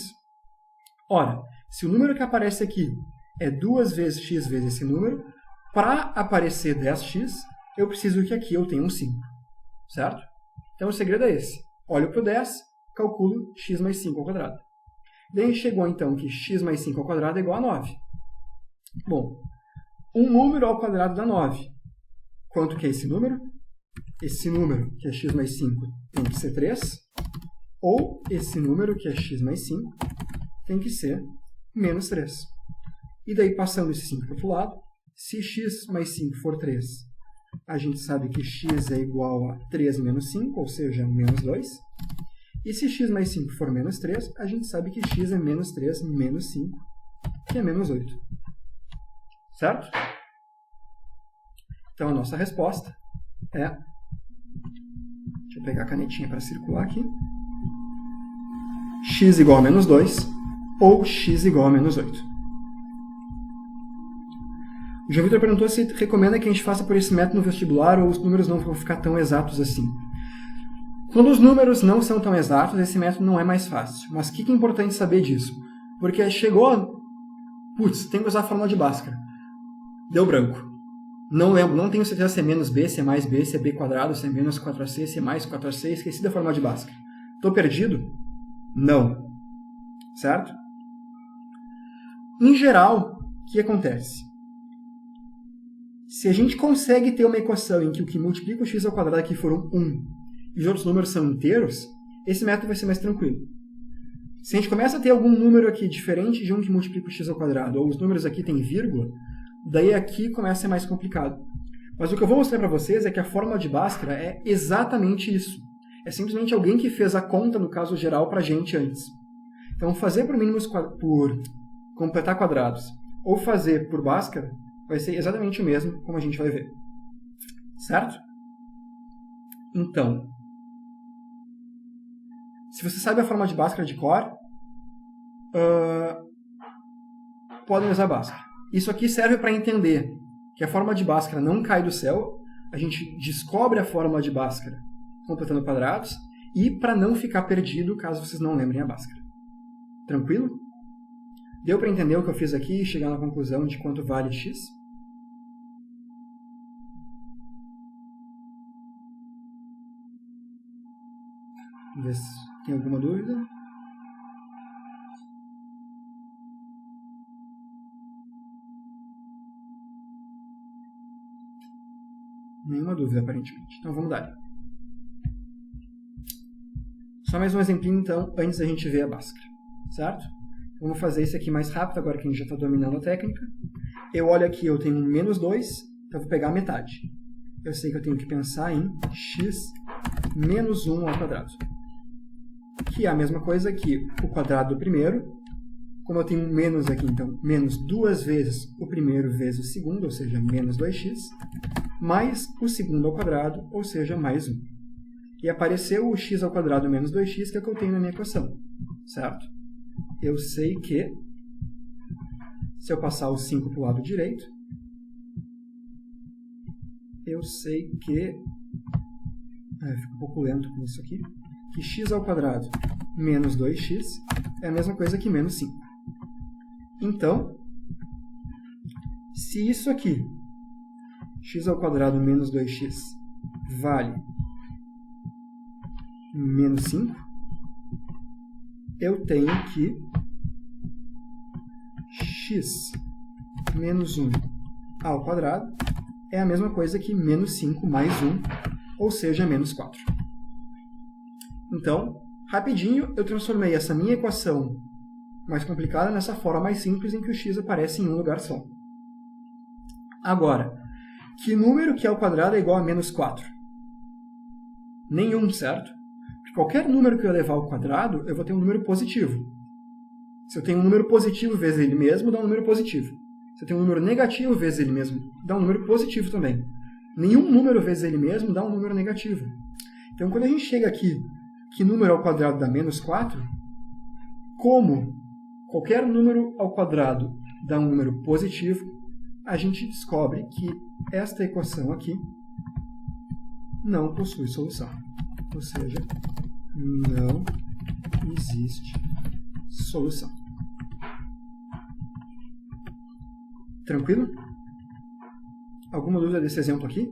Ora, se o número que aparece aqui é 2 vezes x vezes esse número, para aparecer 10x, eu preciso que aqui eu tenha um 5. Certo? Então, o segredo é esse. Olho para o 10, calculo x mais 5 ao quadrado. Daí a gente chegou, então, que x mais 5 ao quadrado é igual a 9. Bom, um número ao quadrado dá 9. Quanto que é esse número? Esse número, que é x mais 5, tem que ser 3. Ou esse número, que é x mais 5, tem que ser menos 3. E daí, passando esse 5 para o outro lado, se x mais 5 for 3, a gente sabe que x é igual a 3 menos 5, ou seja, menos 2. E se x mais 5 for menos 3, a gente sabe que x é menos 3 menos 5, que é menos 8. Certo? Então, a nossa resposta é... Deixa eu pegar a canetinha para circular aqui. X igual a menos 2 ou x igual a menos 8. O João Vitor perguntou se recomenda que a gente faça por esse método no vestibular ou os números não vão ficar tão exatos assim. Quando os números não são tão exatos, esse método não é mais fácil. Mas o que é importante saber disso? Porque chegou... Putz, tem que usar a fórmula de Bhaskara. Deu branco. Não lembro, não tenho certeza se é menos b, se é mais b, se é b quadrado, se é menos 4ac, se é mais 4ac, esqueci da fórmula de Bhaskara. Estou perdido? Não. Certo? Em geral, o que acontece? Se a gente consegue ter uma equação em que o que multiplica o x ao quadrado aqui foram 1 e os outros números são inteiros, esse método vai ser mais tranquilo. Se a gente começa a ter algum número aqui diferente de um que multiplica o x ao quadrado, ou os números aqui têm vírgula, daí aqui começa a ser mais complicado. Mas o que eu vou mostrar para vocês é que a fórmula de Bhaskara é exatamente isso. É simplesmente alguém que fez a conta, no caso geral, para a gente antes. Então, fazer por mínimos por completar quadrados ou fazer por Bhaskara vai ser exatamente o mesmo, como a gente vai ver. Certo? Então, se você sabe a fórmula de Bhaskara de cor, podem usar Bhaskara. Isso aqui serve para entender que a fórmula de Bhaskara não cai do céu, a gente descobre a fórmula de Bhaskara completando quadrados, e para não ficar perdido caso vocês não lembrem a Bhaskara. Tranquilo? Deu para entender o que eu fiz aqui e chegar na conclusão de quanto vale x? Vamos ver se tem alguma dúvida. Nenhuma dúvida, aparentemente. Então vamos dar. Só mais um exemplinho, então, antes da gente ver a Bhaskara. Certo? Vamos fazer isso aqui mais rápido, agora que a gente já está dominando a técnica. Eu olho aqui, eu tenho um menos 2, então eu vou pegar a metade. Eu sei que eu tenho que pensar em x menos 1 ao quadrado. Que é a mesma coisa que o quadrado do primeiro. Como eu tenho um menos aqui, então, menos 2 vezes o primeiro vezes o segundo, ou seja, menos 2x, mais o segundo ao quadrado, ou seja, mais 1. E apareceu o x ao quadrado menos 2x, que é o que eu tenho na minha equação. Certo? Eu sei que, se eu passar o 5 para o lado direito, eu sei que, fico um pouco lento com isso aqui, que x ao quadrado menos 2x é a mesma coisa que menos 5. Então, se isso aqui, x ao quadrado menos 2x, vale menos 5, eu tenho que x menos 1 ao quadrado é a mesma coisa que menos 5 mais 1, ou seja, menos 4. Então, rapidinho, eu transformei essa minha equação mais complicada nessa forma mais simples em que o x aparece em um lugar só. Agora, que número que é ao quadrado é igual a menos 4? Nenhum, certo? Porque qualquer número que eu levar ao quadrado, eu vou ter um número positivo. Se eu tenho um número positivo vezes ele mesmo, dá um número positivo. Se eu tenho um número negativo vezes ele mesmo, dá um número positivo também. Nenhum número vezes ele mesmo dá um número negativo. Então, quando a gente chega aqui, que número ao quadrado dá menos 4, como qualquer número ao quadrado dá um número positivo, a gente descobre que esta equação aqui não possui solução. Ou seja, não existe solução. Tranquilo? Alguma dúvida desse exemplo aqui?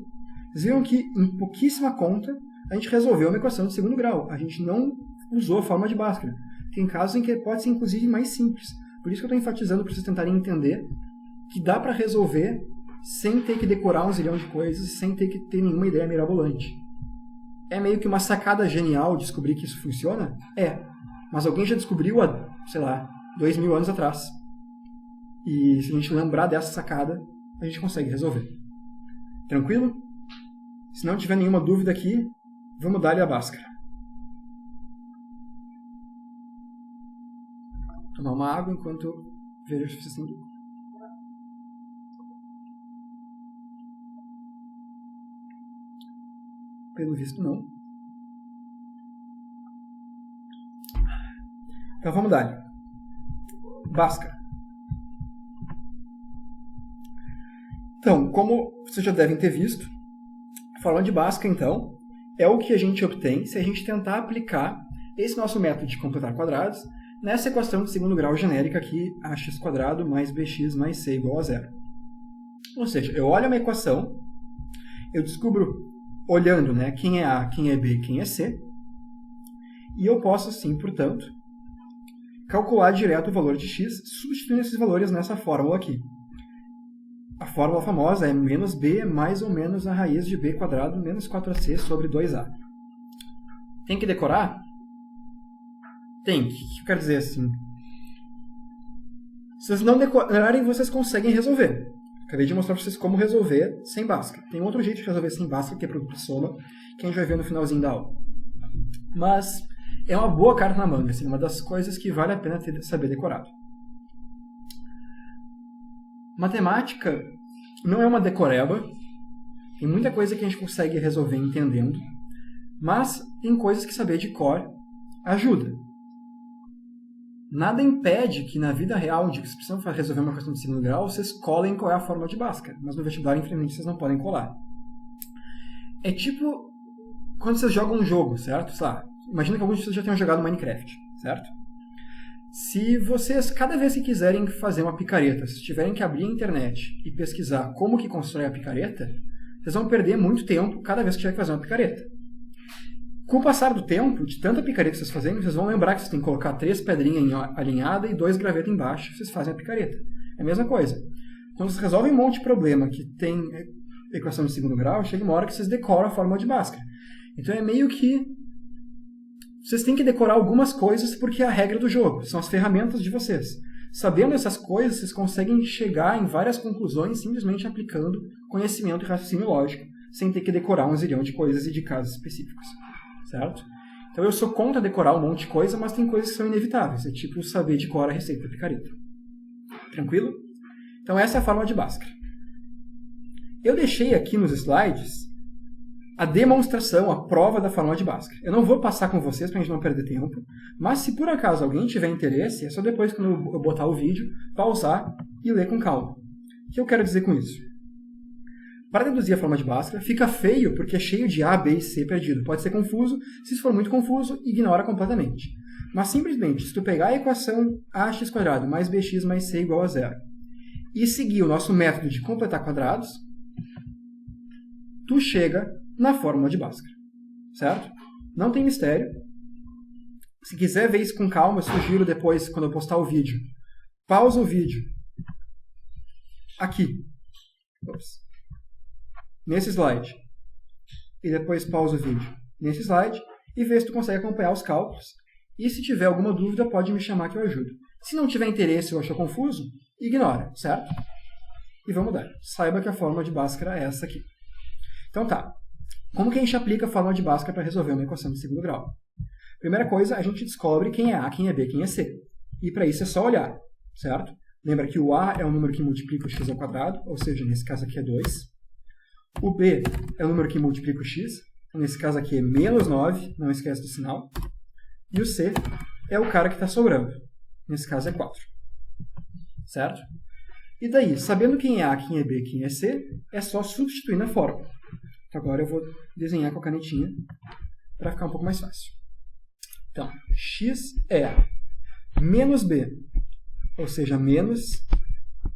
Vocês viram que em pouquíssima conta a gente resolveu uma equação de segundo grau. A gente não usou a fórmula de Bhaskara. Tem casos em que pode ser inclusive mais simples. Por isso que eu estou enfatizando para vocês tentarem entender que dá para resolver sem ter que decorar um zilhão de coisas, sem ter que ter nenhuma ideia mirabolante. É meio que uma sacada genial descobrir que isso funciona? É. Mas alguém já descobriu há, sei lá, 2000 anos atrás. E se a gente lembrar dessa sacada, a gente consegue resolver. Tranquilo? Se não tiver nenhuma dúvida aqui, vamos dar-lhe a Bhaskara. Tomar uma água enquanto vejo se vocês têm dúvida. Pelo visto, não. Então vamos dar-lhe. Bhaskara. Então, como vocês já devem ter visto, a fórmula de Bhaskara, então, é o que a gente obtém se a gente tentar aplicar esse nosso método de completar quadrados nessa equação de segundo grau genérica aqui, ax² mais bx mais c igual a 0. Ou seja, eu olho uma equação, eu descubro, olhando, né, quem é A, quem é B e quem é C, E eu posso, sim, portanto, calcular direto o valor de x, substituindo esses valores nessa fórmula aqui. A fórmula famosa é menos b mais ou menos a raiz de b quadrado menos 4ac sobre 2a. Tem que decorar? Tem. O que eu quero dizer assim? Se vocês não decorarem, vocês conseguem resolver. Acabei de mostrar para vocês como resolver sem Bhaskara. Tem outro jeito de resolver sem Bhaskara, que é produto de soma, que a gente vai ver no finalzinho da aula. Mas é uma boa carta na manga, assim, uma das coisas que vale a pena saber decorado. Matemática não é uma decoreba. Tem muita coisa que a gente consegue resolver entendendo, mas tem coisas que saber de cor ajuda. Nada impede que na vida real, de que vocês precisam resolver uma questão de segundo grau, vocês colem qual é a fórmula de Bhaskara, mas no vestibular, infelizmente, vocês não podem colar. É tipo quando vocês jogam um jogo, certo? Sei lá, imagina que alguns de vocês já tenham jogado Minecraft, certo? Se vocês, cada vez que quiserem fazer uma picareta, se tiverem que abrir a internet e pesquisar como que constrói a picareta, vocês vão perder muito tempo cada vez que tiver que fazer uma picareta. Com o passar do tempo, de tanta picareta que vocês fazem, vocês vão lembrar que vocês têm que colocar 3 pedrinhas alinhadas e 2 gravetos embaixo, vocês fazem a picareta. É a mesma coisa. Quando vocês resolvem um monte de problema que tem equação de segundo grau, chega uma hora que vocês decoram a fórmula de Bhaskara. Então é meio que vocês têm que decorar algumas coisas porque é a regra do jogo, são as ferramentas de vocês. Sabendo essas coisas, vocês conseguem chegar em várias conclusões simplesmente aplicando conhecimento e raciocínio lógico, sem ter que decorar um zilhão de coisas e de casos específicos. Certo? Então eu sou contra decorar um monte de coisa, mas tem coisas que são inevitáveis. É tipo saber de cor a receita da picareta. Tranquilo? Então essa é a fórmula de Bhaskara. Eu deixei aqui nos slides a demonstração, a prova da fórmula de Bhaskara. Eu não vou passar com vocês para a gente não perder tempo, mas se por acaso alguém tiver interesse, é só depois, quando eu botar o vídeo, pausar e ler com calma. O que eu quero dizer com isso? Para deduzir a fórmula de Bhaskara, fica feio porque é cheio de A, B e C perdido. Pode ser confuso. Se for muito confuso, ignora completamente. Mas simplesmente, se tu pegar a equação ax² mais bx mais c igual a 0 e seguir o nosso método de completar quadrados, tu chega na fórmula de Bhaskara. Certo? Não tem mistério. Se quiser ver isso com calma, eu sugiro depois, quando eu postar o vídeo, pausa o vídeo aqui. Ops. Nesse slide. E depois pausa o vídeo nesse slide e vê se tu consegue acompanhar os cálculos. E se tiver alguma dúvida, pode me chamar que eu ajudo. Se não tiver interesse ou achar confuso, ignora, certo? E vamos dar. Saiba que a fórmula de Bhaskara é essa aqui. Então tá. Como que a gente aplica a fórmula de Bhaskara para resolver uma equação de segundo grau? Primeira coisa, a gente descobre quem é A, quem é B, quem é C. E para isso é só olhar, certo? Lembra que o A é o número que multiplica o x ao quadrado, ou seja, nesse caso aqui é 2. O B é o número que multiplica o x, nesse caso aqui é menos 9, não esquece do sinal. E o C é o cara que está sobrando, nesse caso é 4. Certo? E daí, sabendo quem é A, quem é B, quem é C, é só substituir na fórmula. Então agora eu vou desenhar com a canetinha para ficar um pouco mais fácil. Então, x é menos B, ou seja, menos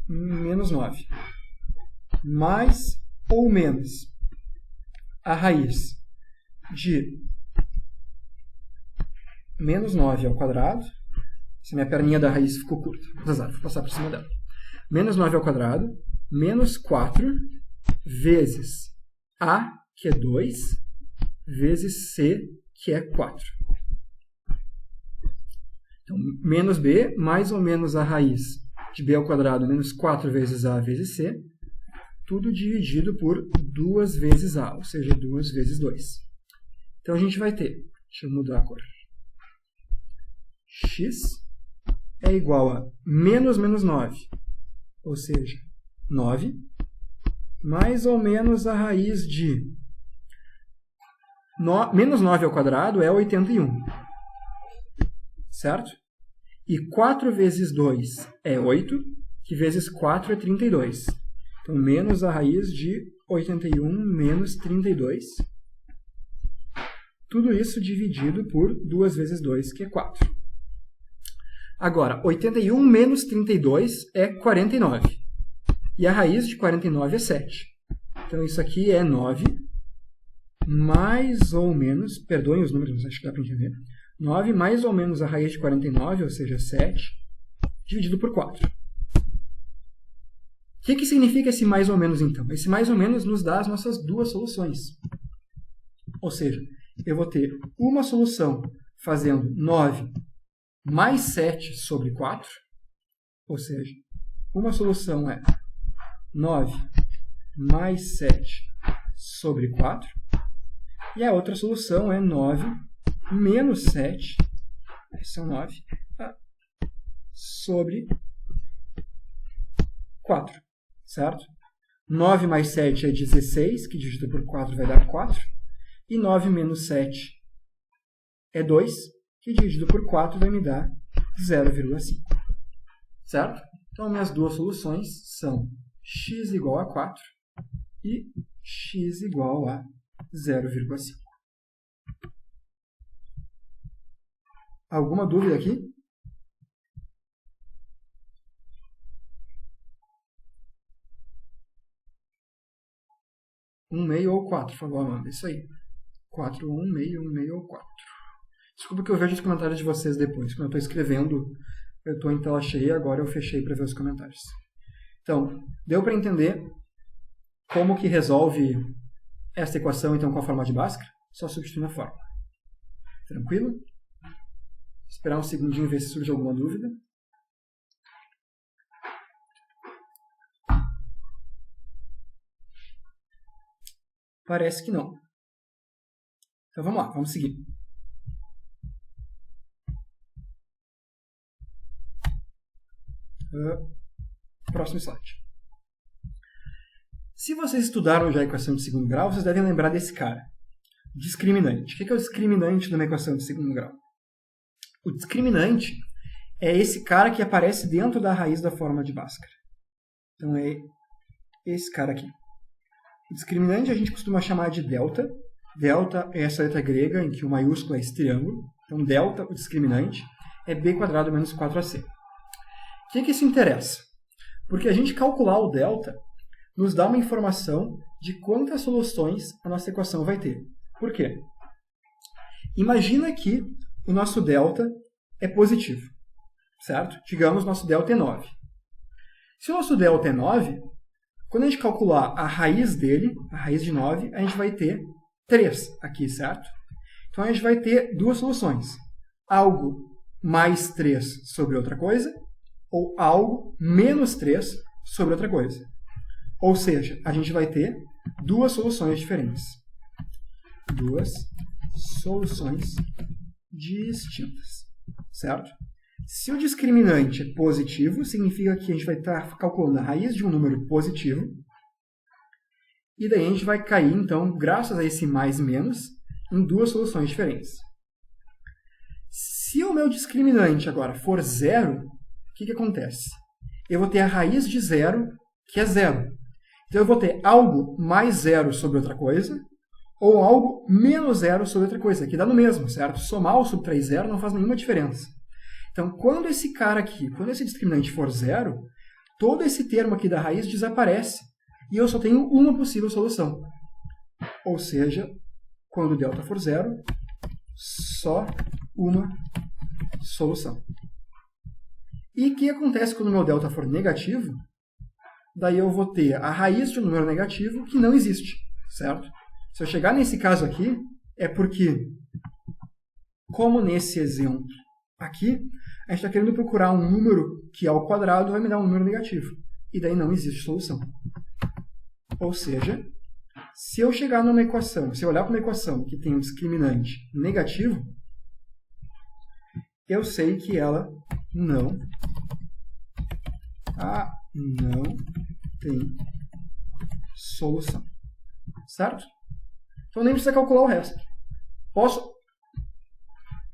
9, mais ou menos a raiz de menos 9 ao quadrado. Essa minha perninha da raiz ficou curta. Azar, vou passar por cima dela. Menos 9 ao quadrado, menos 4, vezes A, que é 2, vezes C, que é 4. Então, menos B, mais ou menos a raiz de B ao quadrado, menos 4 vezes A vezes C, tudo dividido por 2 vezes A, ou seja, 2 vezes 2. Então, a gente vai ter, deixa eu mudar a cor, x é igual a menos 9, ou seja, 9, mais ou menos a raiz de menos 9 ao quadrado é 81, certo? E 4 vezes 2 é 8, que vezes 4 é 32. Então, menos a raiz de 81 menos 32. Tudo isso dividido por 2 vezes 2, que é 4. Agora, 81 menos 32 é 49. E a raiz de 49 é 7. Então, isso aqui é 9, mais ou menos, perdoem os números, mas acho que dá para entender, 9 mais ou menos a raiz de 49, ou seja, 7, dividido por 4. O que significa esse mais ou menos, então? Esse mais ou menos nos dá as nossas duas soluções. Ou seja, eu vou ter uma solução fazendo 9 mais 7 sobre 4, ou seja, uma solução é 9 mais 7 sobre 4, e a outra solução é 9 menos 7, são 9, sobre 4, certo? 9 mais 7 é 16, que dividido por 4 vai dar 4, e 9 menos 7 é 2, que dividido por 4 vai me dar 0,5, certo? Então, minhas duas soluções são x igual a 4 e x igual a 0,5. Alguma dúvida aqui? Um meio ou 4, por favor, Amanda. Isso aí. 4, 1 meio ou 4. Desculpa que eu vejo os comentários de vocês depois. Quando eu estou escrevendo, eu estou em tela cheia, agora eu fechei para ver os comentários. Então, deu para entender como que resolve esta equação então com a forma de Bhaskara? Só substituir na fórmula. Tranquilo? Esperar um segundinho e ver se surge alguma dúvida. Parece que não. Então vamos lá, vamos seguir. Próximo slide. Se vocês estudaram já a equação de segundo grau, vocês devem lembrar desse cara. Discriminante. O que é o discriminante de uma equação de segundo grau? O discriminante é esse cara que aparece dentro da raiz da forma de Bhaskara. Então é esse cara aqui. O discriminante a gente costuma chamar de delta. Delta é essa letra grega em que o maiúsculo é esse triângulo. Então delta, o discriminante, é b² menos 4ac. O que isso interessa? Porque a gente calcular o delta nos dá uma informação de quantas soluções a nossa equação vai ter. Por quê? Imagina que o nosso delta é positivo, certo? Digamos, nosso delta é 9. Se o nosso delta é 9, quando a gente calcular a raiz dele, a raiz de 9, a gente vai ter 3 aqui, certo? Então, a gente vai ter duas soluções. Algo mais 3 sobre outra coisa, ou algo menos 3 sobre outra coisa. Ou seja, a gente vai ter duas soluções diferentes. Duas soluções distintas, certo? Se o discriminante é positivo, significa que a gente vai estar calculando a raiz de um número positivo, e daí a gente vai cair, então, graças a esse mais menos, em duas soluções diferentes. Se o meu discriminante agora for zero, o que acontece? Eu vou ter a raiz de zero, que é zero. Então eu vou ter algo mais zero sobre outra coisa, ou algo menos zero sobre outra coisa, que dá no mesmo, certo? Somar ou subtrair zero não faz nenhuma diferença. Então, quando esse cara aqui, quando esse discriminante for zero, todo esse termo aqui da raiz desaparece, e eu só tenho uma possível solução. Ou seja, quando o delta for zero, só uma solução. E o que acontece quando o meu delta for negativo? Daí eu vou ter a raiz de um número negativo que não existe, certo? Se eu chegar nesse caso aqui, é porque, como nesse exemplo aqui, a gente está querendo procurar um número que ao quadrado vai me dar um número negativo. E daí não existe solução. Ou seja, se eu chegar numa equação, se eu olhar para uma equação que tem um discriminante negativo, eu sei que ela não tem solução. Certo? Então nem precisa calcular o resto.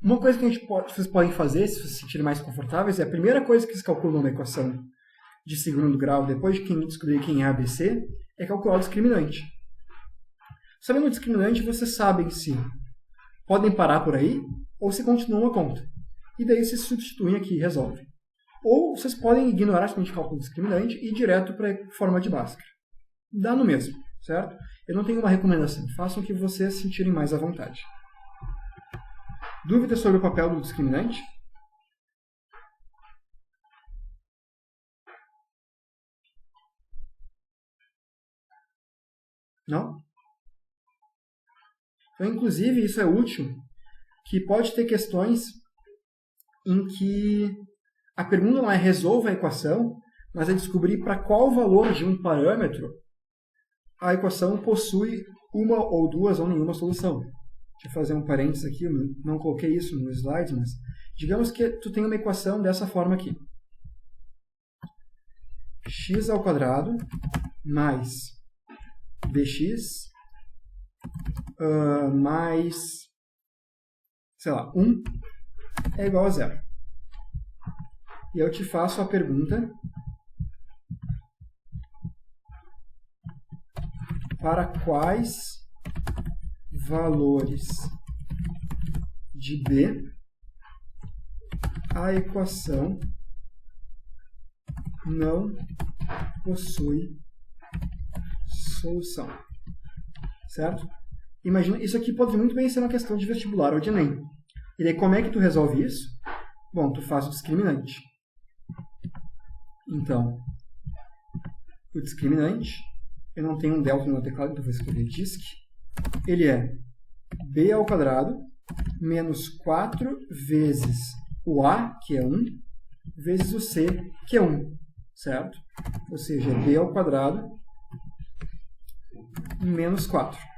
Uma coisa que vocês podem fazer, se vocês se sentirem mais confortáveis, é a primeira coisa que vocês calculam na equação de segundo grau, depois de descobrir quem é ABC, é calcular o discriminante. Sabendo o discriminante, vocês sabem se podem parar por aí ou se continuam a conta. E daí vocês substituem aqui e resolvem. Ou vocês podem ignorar simplesmente o cálculo discriminante e ir direto para a forma de Bhaskara. Dá no mesmo, certo? Eu não tenho uma recomendação. Façam o que vocês sentirem mais à vontade. Dúvidas sobre o papel do discriminante? Não? Então, inclusive, isso é útil, que pode ter questões em que a pergunta não é resolva a equação, mas é descobrir para qual valor de um parâmetro a equação possui uma ou duas ou nenhuma solução. Deixa eu fazer um parênteses aqui, eu não coloquei isso no slide, mas digamos que tu tem uma equação dessa forma aqui. X² mais bx mais, sei lá, 1 é igual a 0. E eu te faço a pergunta: para quais valores de b a equação não possui solução? Certo? Imagina, isso aqui pode muito bem ser uma questão de vestibular ou de Enem. E daí, como é que tu resolve isso? Bom, tu faz o discriminante. Então, o discriminante, eu não tenho um delta no meu teclado, então vou escrever disc. Ele é b² menos 4 vezes o a, que é 1, vezes o c, que é 1. Certo? Ou seja, é b² menos 4.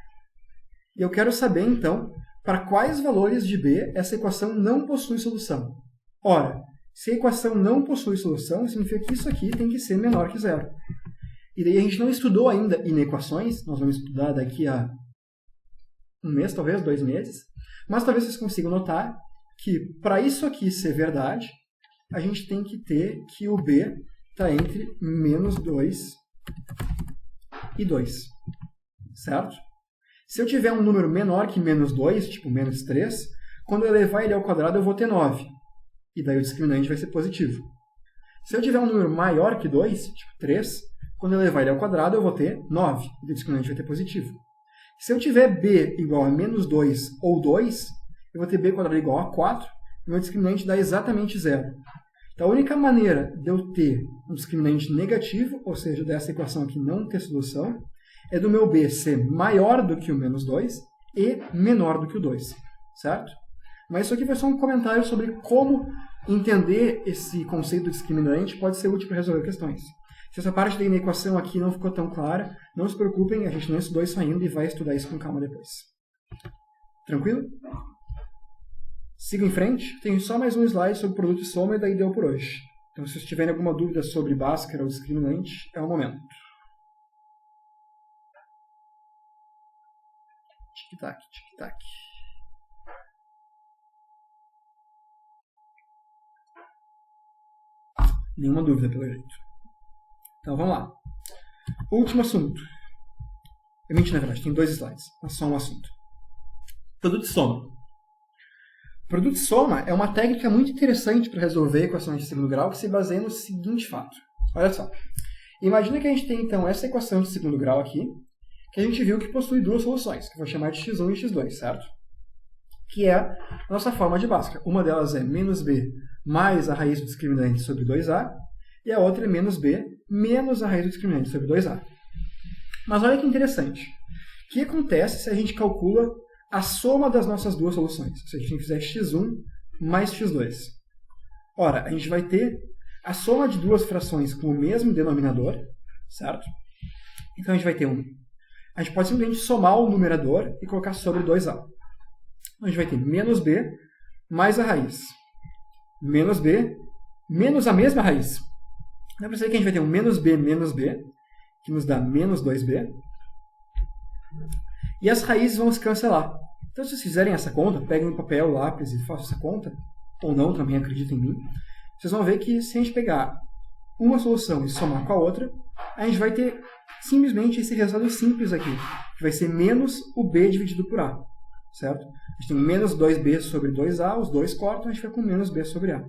E eu quero saber, então, para quais valores de b essa equação não possui solução. Ora, se a equação não possui solução, significa que isso aqui tem que ser menor que 0. E daí a gente não estudou ainda inequações, nós vamos estudar daqui a um mês, talvez, 2 meses, mas talvez vocês consigam notar que, para isso aqui ser verdade, a gente tem que ter que o b está entre menos 2 e 2. Certo? Se eu tiver um número menor que menos 2, tipo menos 3, quando eu levar ele ao quadrado eu vou ter 9. E daí o discriminante vai ser positivo. Se eu tiver um número maior que 2, tipo 3, quando eu levar ele ao quadrado eu vou ter 9. E o discriminante vai ter positivo. Se eu tiver b igual a menos 2 ou 2, eu vou ter b² igual a 4, e o meu discriminante dá exatamente 0. Então a única maneira de eu ter um discriminante negativo, ou seja, dessa equação aqui não ter solução, é do meu b ser maior do que o menos 2 e menor do que o 2, certo? Mas isso aqui foi só um comentário sobre como entender esse conceito de discriminante pode ser útil para resolver questões. Se essa parte da equação aqui não ficou tão clara, não se preocupem, a gente não estudou isso ainda e vai estudar isso com calma depois. Tranquilo? Sigo em frente. Tenho só mais um slide sobre produto e soma e daí deu por hoje. Então, se vocês tiverem alguma dúvida sobre Bhaskara ou discriminante, é o momento. Tic-tac, tic-tac. Nenhuma dúvida, pelo jeito. Então, vamos lá. Último assunto. Eu menti, na verdade, tem 2 slides, mas só um assunto. Produto e soma. Produto e soma é uma técnica muito interessante para resolver equações de segundo grau que se baseia no seguinte fato. Olha só. Imagina que a gente tem, então, essa equação de segundo grau aqui, que a gente viu que possui 2 soluções, que eu vou chamar de x1 e x2, certo? Que é a nossa forma de Bhaskara. Uma delas é menos b mais a raiz do discriminante sobre 2a, e a outra é menos b menos a raiz do discriminante sobre 2a. Mas olha que interessante. O que acontece se a gente calcula a soma das nossas 2 soluções? Se a gente fizer x1 mais x2. Ora, a gente vai ter a soma de 2 frações com o mesmo denominador, certo? Então a gente vai ter a gente pode simplesmente somar o numerador e colocar sobre 2a. Então a gente vai ter menos b mais a raiz. Menos b menos a mesma raiz. Dá para dizer que a gente vai ter um menos b, que nos dá menos 2b. E as raízes vão se cancelar. Então, se vocês fizerem essa conta, peguem um papel, lápis e façam essa conta, ou não, também acreditem em mim, vocês vão ver que se a gente pegar uma solução e somar com a outra, a gente vai ter simplesmente esse resultado simples aqui, que vai ser menos o b dividido por a. Certo? A gente tem menos 2b sobre 2a, os dois cortam, a gente fica com menos b sobre a.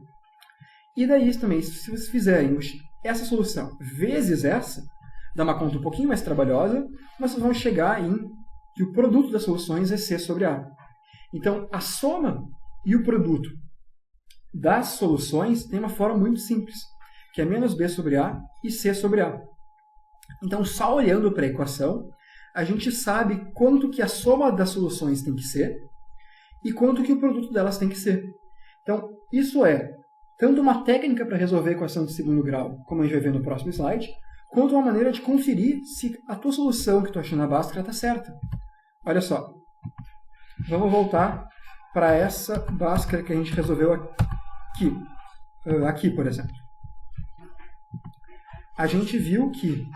E daí também, se vocês fizerem essa solução vezes essa, dá uma conta um pouquinho mais trabalhosa, mas vocês vão chegar em que o produto das soluções é c sobre a. Então, a soma e o produto das soluções tem uma forma muito simples, que é menos b sobre a e c sobre a. Então, só olhando para a equação, a gente sabe quanto que a soma das soluções tem que ser e quanto que o produto delas tem que ser. Então, isso é tanto uma técnica para resolver a equação de segundo grau, como a gente vai ver no próximo slide, quanto uma maneira de conferir se a tua solução que tu achou na Bhaskara está certa. Olha só, vamos voltar para essa Bhaskara que a gente resolveu aqui. Aqui, por exemplo. A gente viu que... Deixa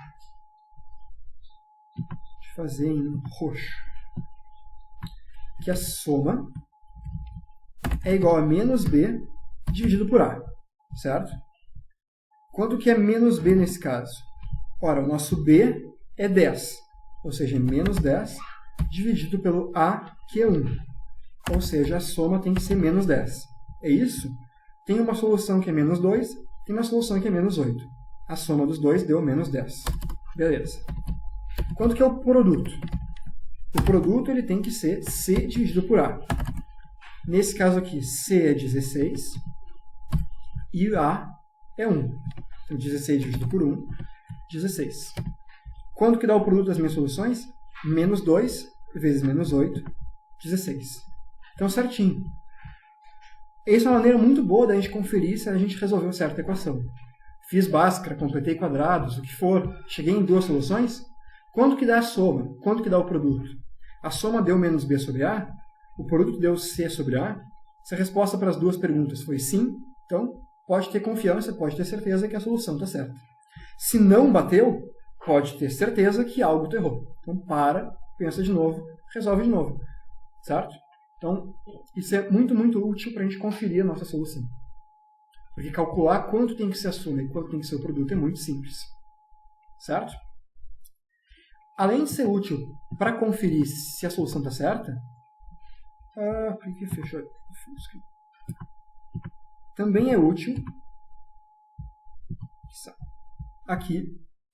eu fazer em roxo. Que a soma é igual a menos b dividido por a, certo? Quanto que é menos b nesse caso? Ora, o nosso b é 10, ou seja, menos 10 dividido pelo a, que é 1. Ou seja, a soma tem que ser menos 10. É isso? Tem uma solução que é menos 2, tem uma solução que é menos 8. A soma dos dois deu menos 10. Beleza. Quanto que é o produto? O produto ele tem que ser c dividido por a. Nesse caso aqui, c é 16 e a é 1. Então, 16 dividido por 1, 16. Quanto que dá o produto das minhas soluções? Menos 2 vezes menos 8, 16. Então, certinho. Essa é uma maneira muito boa da gente conferir se a gente resolveu certa equação. Fiz Bhaskara, completei quadrados, o que for, cheguei em duas soluções. Quanto que dá a soma? Quanto que dá o produto? A soma deu menos b sobre a, o produto deu c sobre a. Se a resposta para as duas perguntas foi sim, então pode ter confiança, pode ter certeza que a solução está certa. Se não bateu, pode ter certeza que algo tu errou. Então para, pensa de novo, resolve de novo. Certo? Então, isso é muito, muito útil para a gente conferir a nossa solução. Porque calcular quanto tem que ser a soma e quanto tem que ser o produto é muito simples. Certo? Além de ser útil para conferir se a solução está certa, por que fechou? Também é útil aqui,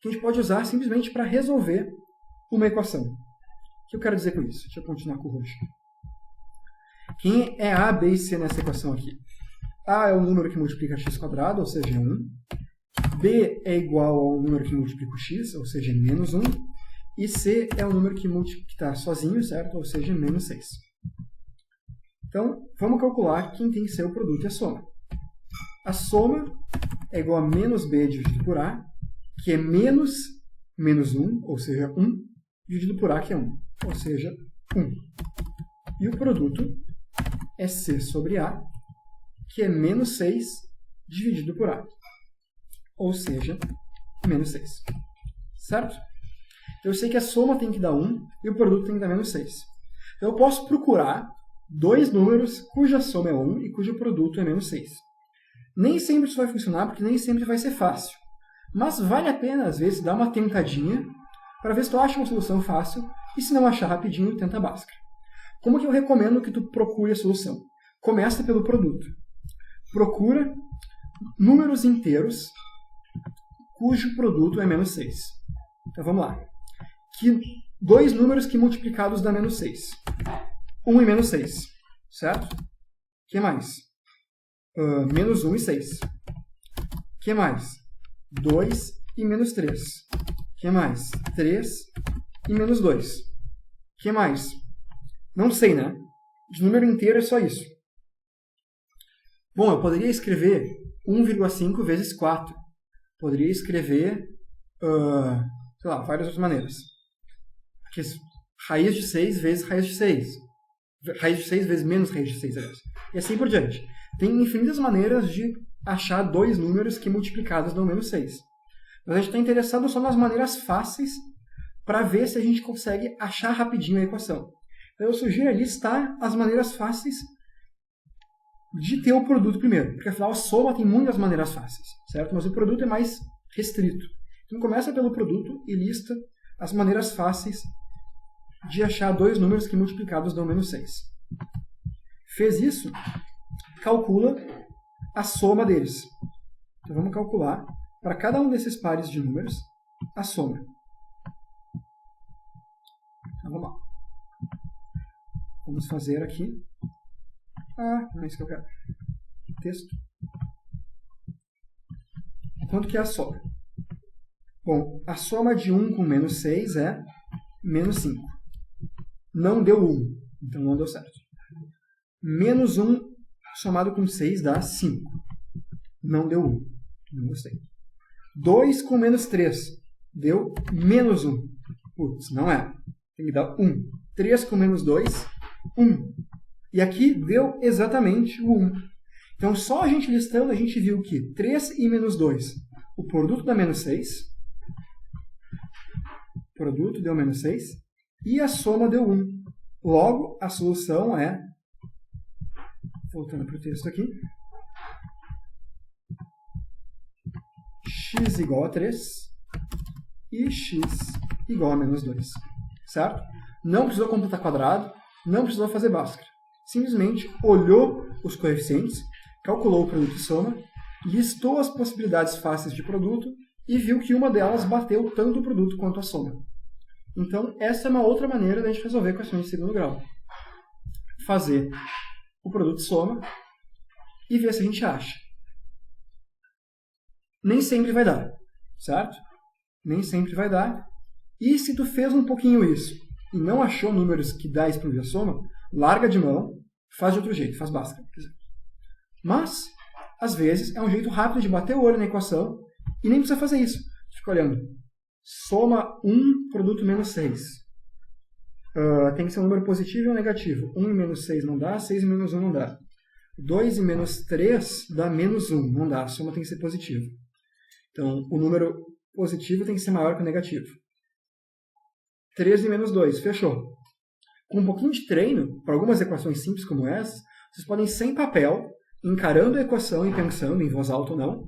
que a gente pode usar simplesmente para resolver uma equação. O que eu quero dizer com isso? Deixa eu continuar com o roxo. Quem é A, B e C nessa equação aqui? A é o número que multiplica x², ou seja, 1. B é igual ao número que multiplica o x, ou seja, menos 1. E C é o número que está sozinho, certo? Ou seja, menos 6. Então, vamos calcular quem tem que ser o produto e a soma. A soma é igual a menos b dividido por a, que é menos 1, ou seja, 1, dividido por a, que é 1, ou seja, 1. E o produto é c sobre a, que é menos 6 dividido por a, ou seja, menos 6. Certo? Eu sei que a soma tem que dar 1 e o produto tem que dar menos 6. Então, eu posso procurar dois números cuja soma é 1 e cujo produto é menos 6. Nem sempre isso vai funcionar, porque nem sempre vai ser fácil. Mas vale a pena, às vezes, dar uma tentadinha para ver se tu acha uma solução fácil e, se não achar rapidinho, tenta a Bhaskara. Como que eu recomendo que tu procure a solução? Começa pelo produto. Procura números inteiros cujo produto é menos 6. Então, vamos lá. Dois números que multiplicados dá menos 6. 1 e menos 6. Certo? O que mais? Menos 1 e 6. O que mais? 2 e menos 3. O que mais? 3 e menos 2. O que mais? Não sei, né? De número inteiro é só isso. Bom, eu poderia escrever 1,5 vezes 4. Poderia escrever, sei lá, várias outras maneiras. Porque raiz de 6 vezes raiz de 6. Raiz de 6 vezes menos raiz de 6, aliás. E assim por diante. Tem infinitas maneiras de achar dois números que multiplicados dão menos 6. Mas a gente está interessado só nas maneiras fáceis para ver se a gente consegue achar rapidinho a equação. Então eu sugiro listar as maneiras fáceis de ter o produto primeiro. Porque afinal a soma tem muitas maneiras fáceis, certo? Mas o produto é mais restrito. Então começa pelo produto e lista as maneiras fáceis de achar dois números que multiplicados dão menos 6. Fez isso, calcula a soma deles. Então vamos calcular para cada um desses pares de números a soma. Então vamos lá. Vamos fazer aqui não é isso que eu quero. Texto. Quanto que é a soma? Bom, a soma de 1 com menos 6 é menos 5. Não deu 1, então não deu certo. Menos 1 somado com 6 dá 5. Não deu 1, não gostei. 2 com menos 3 deu menos 1. Putz, não é. Tem que dar 1. 3 com menos 2, 1. E aqui deu exatamente o 1. Então, só a gente listando, a gente viu que 3 e menos 2, o produto dá menos 6. O produto deu menos 6. E a soma deu 1. Logo, a solução é, voltando para o texto aqui, x igual a 3 e x igual a menos 2. Certo? Não precisou completar quadrado, não precisou fazer Bhaskara. Simplesmente olhou os coeficientes, calculou o produto e soma, listou as possibilidades fáceis de produto e viu que uma delas bateu tanto o produto quanto a soma. Então, essa é uma outra maneira de a gente resolver equações de segundo grau. Fazer o produto e soma e ver se a gente acha. Nem sempre vai dar, certo? Nem sempre vai dar. E se tu fez um pouquinho isso e não achou números que dá isso para a soma, larga de mão, faz de outro jeito, faz Bhaskara. Mas, às vezes, é um jeito rápido de bater o olho na equação e nem precisa fazer isso. Fica olhando. Soma 1, produto menos 6. Tem que ser um número positivo ou negativo. 1 e menos 6 não dá, 6 e menos 1 não dá. 2 e menos 3 dá menos 1, não dá. A soma tem que ser positiva. Então, o número positivo tem que ser maior que o negativo. 3 e menos 2, fechou. Com um pouquinho de treino, para algumas equações simples como essas, vocês podem, sem papel, encarando a equação e pensando, em voz alta ou não,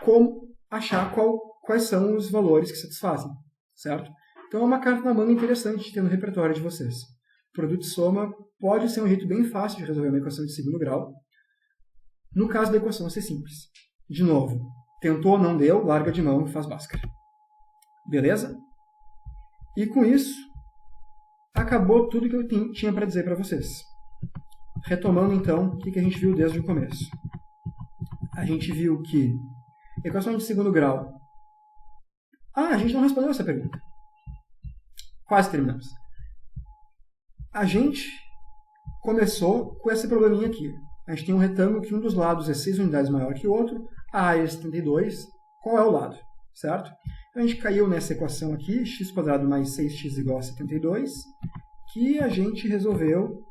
como achar quais são os valores que satisfazem, certo? Então é uma carta na manga interessante de ter no repertório de vocês. Produto e soma pode ser um jeito bem fácil de resolver uma equação de segundo grau, no caso da equação ser simples. De novo, tentou, não deu, larga de mão e faz Bhaskara. Beleza? E com isso, acabou tudo que eu tinha para dizer para vocês. Retomando então, o que a gente viu desde o começo. A gente viu que equações de segundo grau... a gente não respondeu essa pergunta. Quase terminamos. A gente começou com esse probleminha aqui. A gente tem um retângulo que um dos lados é 6 unidades maior que o outro, a área é 72. Qual é o lado? Certo? Então a gente caiu nessa equação aqui, x² mais 6x igual a 72, que a gente resolveu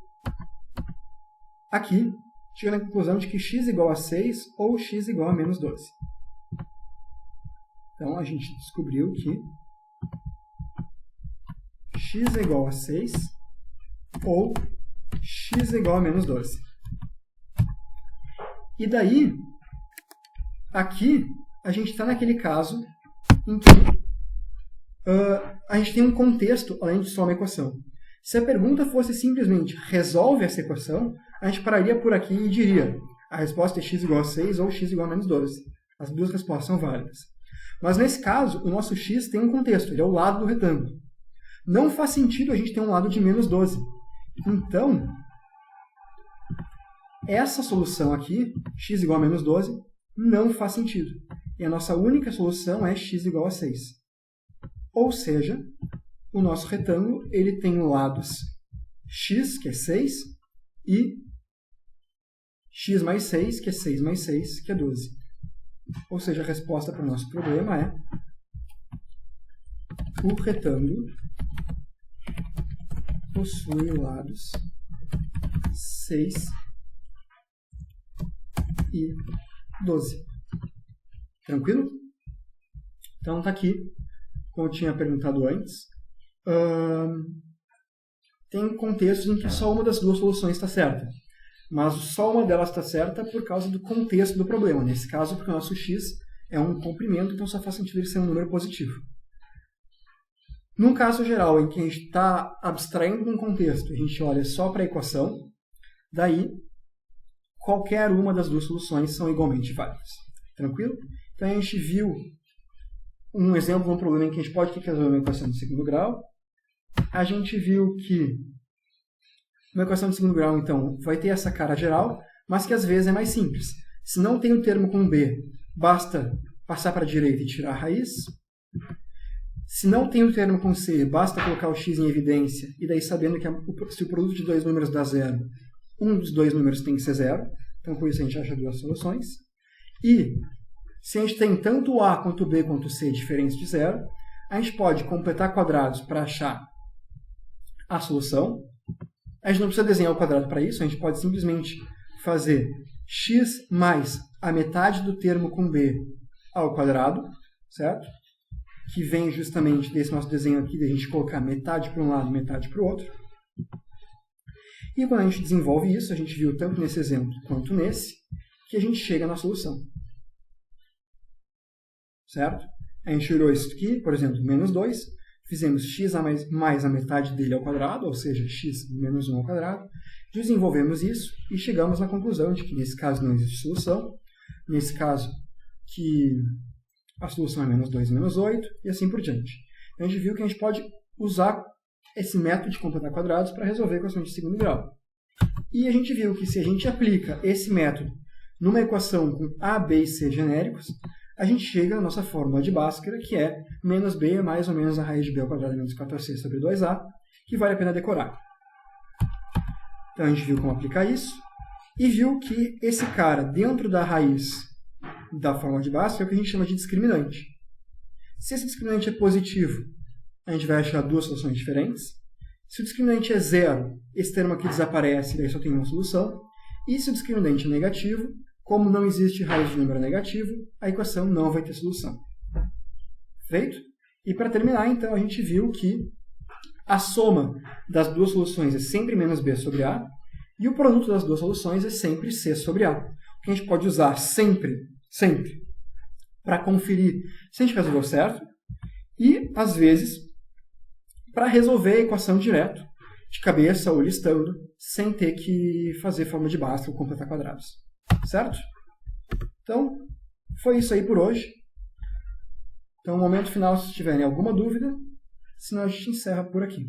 aqui, chegando à conclusão de que x igual a 6 ou x igual a menos 12. Então, a gente descobriu que x é igual a 6 ou x é igual a menos 12. E daí, aqui, a gente está naquele caso em que a gente tem um contexto além de só uma equação. Se a pergunta fosse simplesmente resolve essa equação, a gente pararia por aqui e diria a resposta é x igual a 6 ou x igual a menos 12. As duas respostas são válidas. Mas nesse caso, o nosso x tem um contexto, ele é o lado do retângulo. Não faz sentido a gente ter um lado de menos 12. Então, essa solução aqui, x igual a menos 12, não faz sentido. E a nossa única solução é x igual a 6. Ou seja, o nosso retângulo ele tem lados x, que é 6, e x mais 6, que é 6 mais 6, que é 12. Ou seja, a resposta para o nosso problema é o retângulo possui lados 6 e 12. Tranquilo? Então está aqui, como eu tinha perguntado antes. Tem contextos em que só uma das duas soluções está certa. Mas só uma delas está certa por causa do contexto do problema. Nesse caso, porque o nosso x é um comprimento, então só faz sentido ele ser um número positivo. Num caso geral, em que a gente está abstraindo um contexto, a gente olha só para a equação, daí qualquer uma das duas soluções são igualmente válidas. Tranquilo? Então a gente viu um exemplo de um problema em que a gente pode ter que resolver uma equação de segundo grau. A gente viu que Uma equação de segundo grau, então, vai ter essa cara geral, mas que às vezes é mais simples. Se não tem o termo com b, basta passar para a direita e tirar a raiz. Se não tem o termo com c, basta colocar o x em evidência, e daí sabendo que se o produto de dois números dá zero, um dos dois números tem que ser zero. Então, por isso a gente acha duas soluções. E, se a gente tem tanto o a quanto o b quanto o c diferentes de zero, a gente pode completar quadrados para achar a solução. A gente não precisa desenhar o quadrado para isso, a gente pode simplesmente fazer x mais a metade do termo com b ao quadrado, certo? Que vem justamente desse nosso desenho aqui, de a gente colocar metade para um lado e metade para o outro. E quando a gente desenvolve isso, a gente viu tanto nesse exemplo quanto nesse, que a gente chega na solução. Certo? A gente tirou isso aqui, por exemplo, menos 2, fizemos x mais a metade dele ao quadrado, ou seja, x menos 1 ao quadrado, desenvolvemos isso e chegamos na conclusão de que nesse caso não existe solução, nesse caso que a solução é menos 2 e menos 8, e assim por diante. A gente viu que a gente pode usar esse método de completar quadrados para resolver equações de segundo grau. E a gente viu que se a gente aplica esse método numa equação com a, b e c genéricos, a gente chega na nossa fórmula de Bhaskara, que é menos b é mais ou menos a raiz de b ao quadrado menos 4ac sobre 2a, que vale a pena decorar. Então a gente viu como aplicar isso, e viu que esse cara, dentro da raiz da fórmula de Bhaskara, é o que a gente chama de discriminante. Se esse discriminante é positivo, a gente vai achar duas soluções diferentes. Se o discriminante é zero, esse termo aqui desaparece, daí só tem uma solução. E se o discriminante é negativo, como não existe raiz de número negativo, a equação não vai ter solução. Feito? E para terminar, então, a gente viu que a soma das duas soluções é sempre menos b sobre a, e o produto das duas soluções é sempre c sobre a. Que a gente pode usar sempre, para conferir se a gente resolveu certo, e, às vezes, para resolver a equação direto, de cabeça ou listando, sem ter que fazer forma de Bhaskara ou completar quadrados. Certo? Então, foi isso aí por hoje. Então, no momento final, se tiverem alguma dúvida, senão a gente encerra por aqui.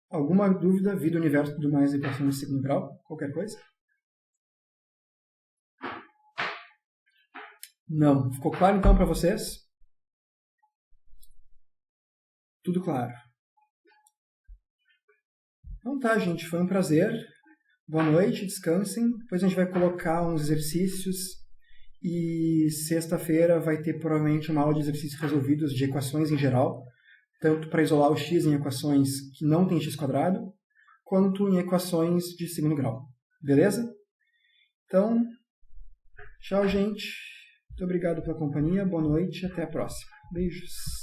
Alguma dúvida, vida, universo, tudo mais, equações de segundo grau, qualquer coisa? Não. Ficou claro então para vocês? Tudo claro. Então tá, gente, foi um prazer. Boa noite, descansem. Depois a gente vai colocar uns exercícios e sexta-feira vai ter provavelmente uma aula de exercícios resolvidos de equações em geral, tanto para isolar o x em equações que não tem x quadrado, quanto em equações de segundo grau. Beleza? Então, tchau, gente. Muito obrigado pela companhia. Boa noite e até a próxima. Beijos.